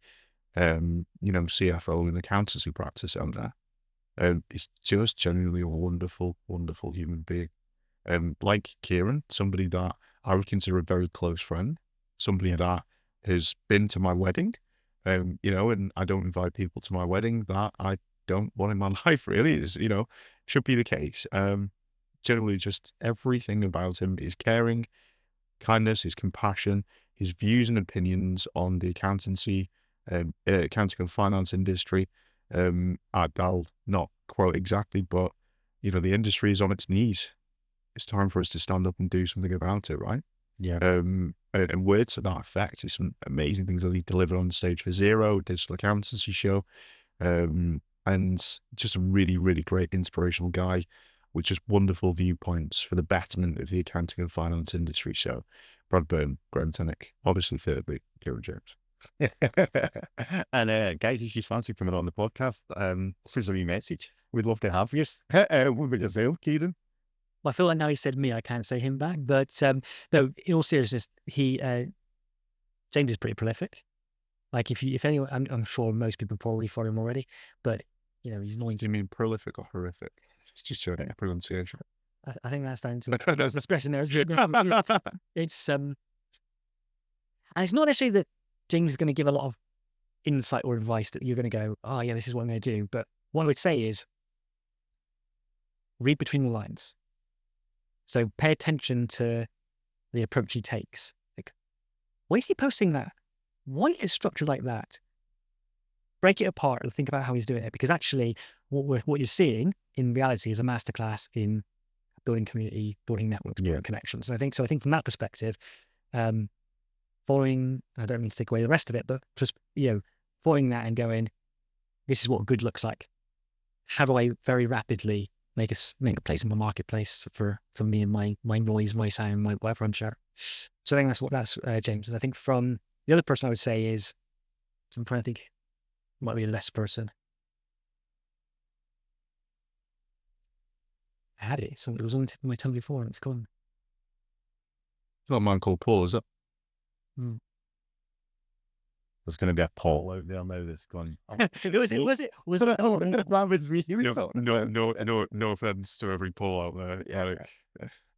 A: CFO and accountancy practice owner, it's just genuinely a wonderful, wonderful human being. Like Kieran, somebody that I would consider a very close friend, somebody that has been to my wedding. And I don't invite people to my wedding that I don't want in my life, really. Is should be the case. Generally, just everything about him is caring, kindness, his compassion, his views and opinions on the accounting and finance industry. I'll not quote exactly, but the industry is on its knees. It's time for us to stand up and do something about it, right?
B: Yeah.
A: And words to that effect is some amazing things that he delivered on stage for Zero, digital accountancy show. and just a really, really great inspirational guy with just wonderful viewpoints for the betterment of the accounting and finance industry. So Brad Byrne, Graham Tinnick, obviously thirdly, Kieran James.
B: And guys, if you fancy coming on the podcast, here's a wee message. We'd love to have you. What about yourself, Kieran?
C: Well, I feel like now he said me, I can't say him back. But no, in all seriousness, James is pretty prolific. Like if anyone, I'm sure most people probably follow him already, but he's not.
A: Do you mean prolific or horrific? It's just showing a pronunciation.
C: I think that's down to the expression there. It's and it's not necessarily that James is going to give a lot of insight or advice that you're going to go, oh yeah, this is what I'm going to do. But what I would say is read between the lines. So pay attention to the approach he takes. Like, why is he posting that? Why is it structured like that? Break it apart and think about how he's doing it. Because actually, what you're seeing in reality is a masterclass in building community, building networks, building connections. And I think from that perspective, following, I don't mean to take away the rest of it, but just following that and going, this is what good looks like. How do I very rapidly make a place in my marketplace for me and my noise, my sound, my whatever I'm sure. So I think that's James. And I think from the other person I would say is, I'm trying to think, might be a less person. I had it. So it was on the tip of my tongue before and it's gone.
A: It's not a man called Paul, is it?
B: There's going to be a Paul out there now that's gone.
C: Was it?
B: That was me.
A: No offense to every Paul out there.
B: Yeah.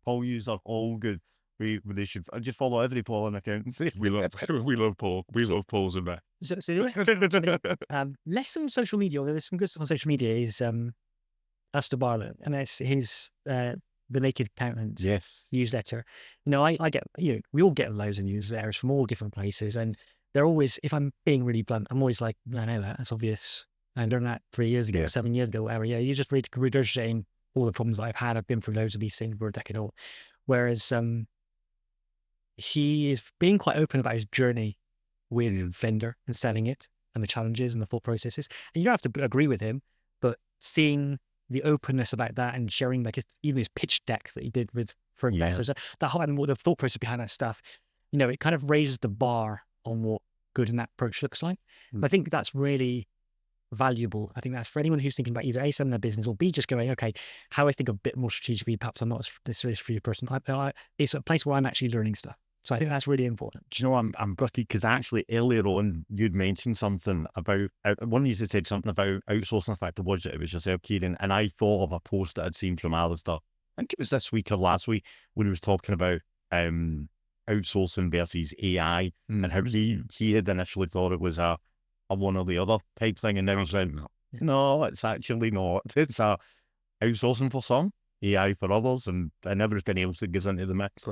B: Paul users are all good. They should just follow every Paul in accountancy.
A: We love Paul. We love Pauls in there.
C: So less on social media, although there's some good stuff on social media, is Alistair Bartlett, and it's his The Naked Accountant's newsletter. I get, we all get loads of newsletters from all different places, and they're always, if I'm being really blunt, I'm always like, I know that's obvious. I learned that 3 years ago, 7 years ago, whatever. Yeah, you just regurgitating all the problems that I've had. I've been through loads of these things for a decade old. Whereas he is being quite open about his journey with Vendor and selling it and the challenges and the thought processes. And you don't have to agree with him, but seeing the openness about that and sharing even his pitch deck that he did for investors, that whole, and the thought process behind that stuff, it kind of raises the bar on what good in that approach looks like. I think that's really valuable. I think that's for anyone who's thinking about either A, selling their business, or B, just going, okay, how I think a bit more strategically, perhaps I'm not this for your person. It's a place where I'm actually learning stuff. So I think that's really important.
B: Do you know, I'm gutted because actually earlier on you'd mentioned something about, one of you had said something about outsourcing. In fact, it was yourself, Kieran, and I thought of a post that I'd seen from Alistair. I think it was this week or last week when he was talking about outsourcing versus AI and how he had initially thought it was a one or the other type thing, and now he's like, no, it's actually not. It's a outsourcing for some, AI for others, and everything else that goes into the mix.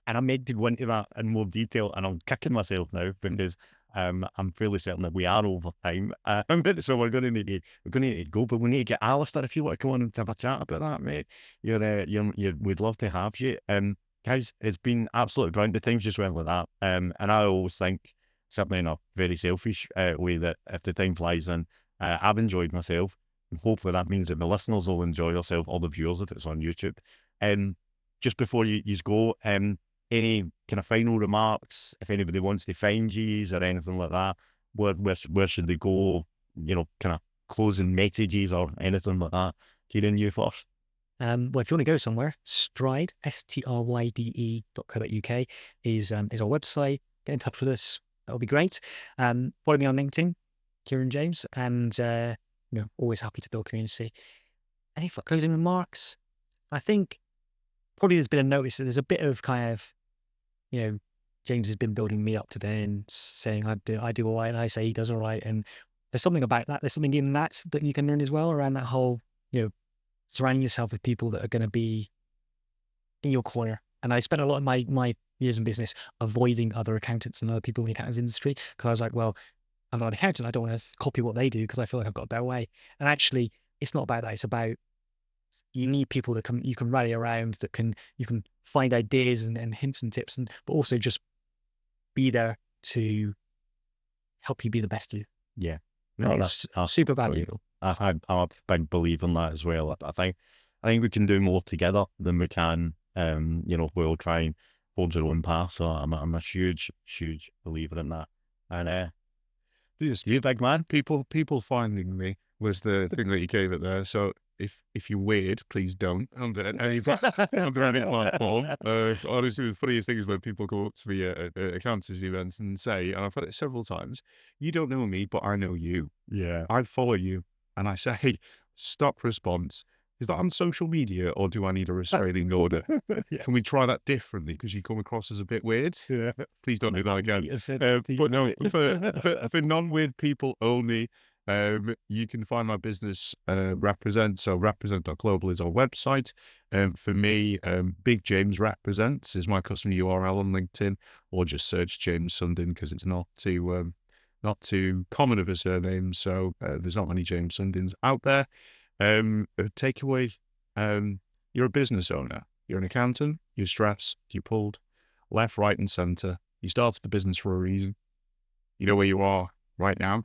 B: And I meant to go into that in more detail, and I'm kicking myself now because I'm fairly certain that we are over time. So we're going to need to go, but we need to get Alistair if you want to come on and have a chat about that, mate. We'd love to have you. Guys, it's been absolutely brilliant. The time's just went like that. And I always think, certainly in a very selfish way, that if the time flies in, I've enjoyed myself. And hopefully that means that the listeners will enjoy themselves, all the viewers if it's on YouTube. Just before you go, any kind of final remarks, if anybody wants to find you or anything like that, where should they go, kind of closing messages or anything like that? Kieran, you first.
C: Well, if you want to go somewhere, Stride, STRYDE.co.uk is our website. Get in touch with us. That would be great. Follow me on LinkedIn, Kieran James, and always happy to build community. Any closing remarks? I think probably there's been a notice that there's a bit of kind of, James has been building me up today and saying I do all right, and I say he does all right, and there's something about that. There's something in that you can learn as well around that whole, surrounding yourself with people that are going to be in your corner. And I spent a lot of my years in business avoiding other accountants and other people in the accountants industry because I was like, well, I'm not an accountant. I don't want to copy what they do because I feel like I've got a better way. And actually, it's not about that. It's about you need people that you can rally around, that you can find ideas and hints and tips, but also just be there to help you be the best you.
B: Yeah.
C: No, that's super valuable.
B: I'm a big believer in that as well. I think we can do more together than we can, we'll try and hold your own path. So I'm a huge believer in that. And
A: Yes,
B: you, big man.
A: people finding me was the thing that you gave it there. So if you're weird, please don't under any platform. Honestly, the funniest thing is when people go up to me at accountancy events and say, and I've had it several times, "You don't know me, but I know you.
B: Yeah.
A: I follow you," and I say, "Hey, stop response. Is that on social media, or do I need a restraining order?
B: Yeah.
A: Can we try that differently? Because you come across as a bit weird.
B: Yeah.
A: Please don't do that again." But no, for non-weird people only, you can find my business Represent. So represent.global is our website. For me, Big James Represents is my customer URL on LinkedIn, or just search James Sundin because it's not too common of a surname. So there's not many James Sundins out there. Takeaway, you're a business owner. You're an accountant. You're stressed. You're pulled left, right, and center. You started the business for a reason. You know where you are right now.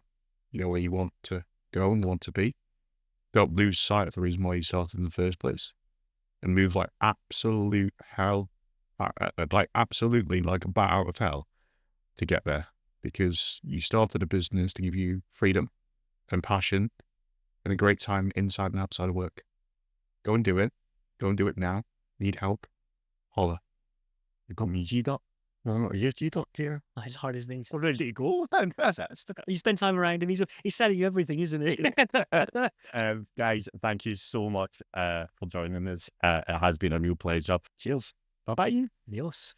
A: You know where you want to go and want to be. Don't lose sight of the reason why you started in the first place, and move like absolute hell, absolutely like a bat out of hell to get there, because you started a business to give you freedom and passion and a great time inside and outside of work. Go and do it. Go and do it now. Need help? Holler.
B: You got me G'd up. No, you're G'd up, Kieran.
C: His heart is things.
B: We're ready to go.
C: You spend time around him. He's selling you everything, isn't he?
B: Guys, thank you so much for joining us. It has been a real pleasure. Cheers. Bye-bye.
C: Adios.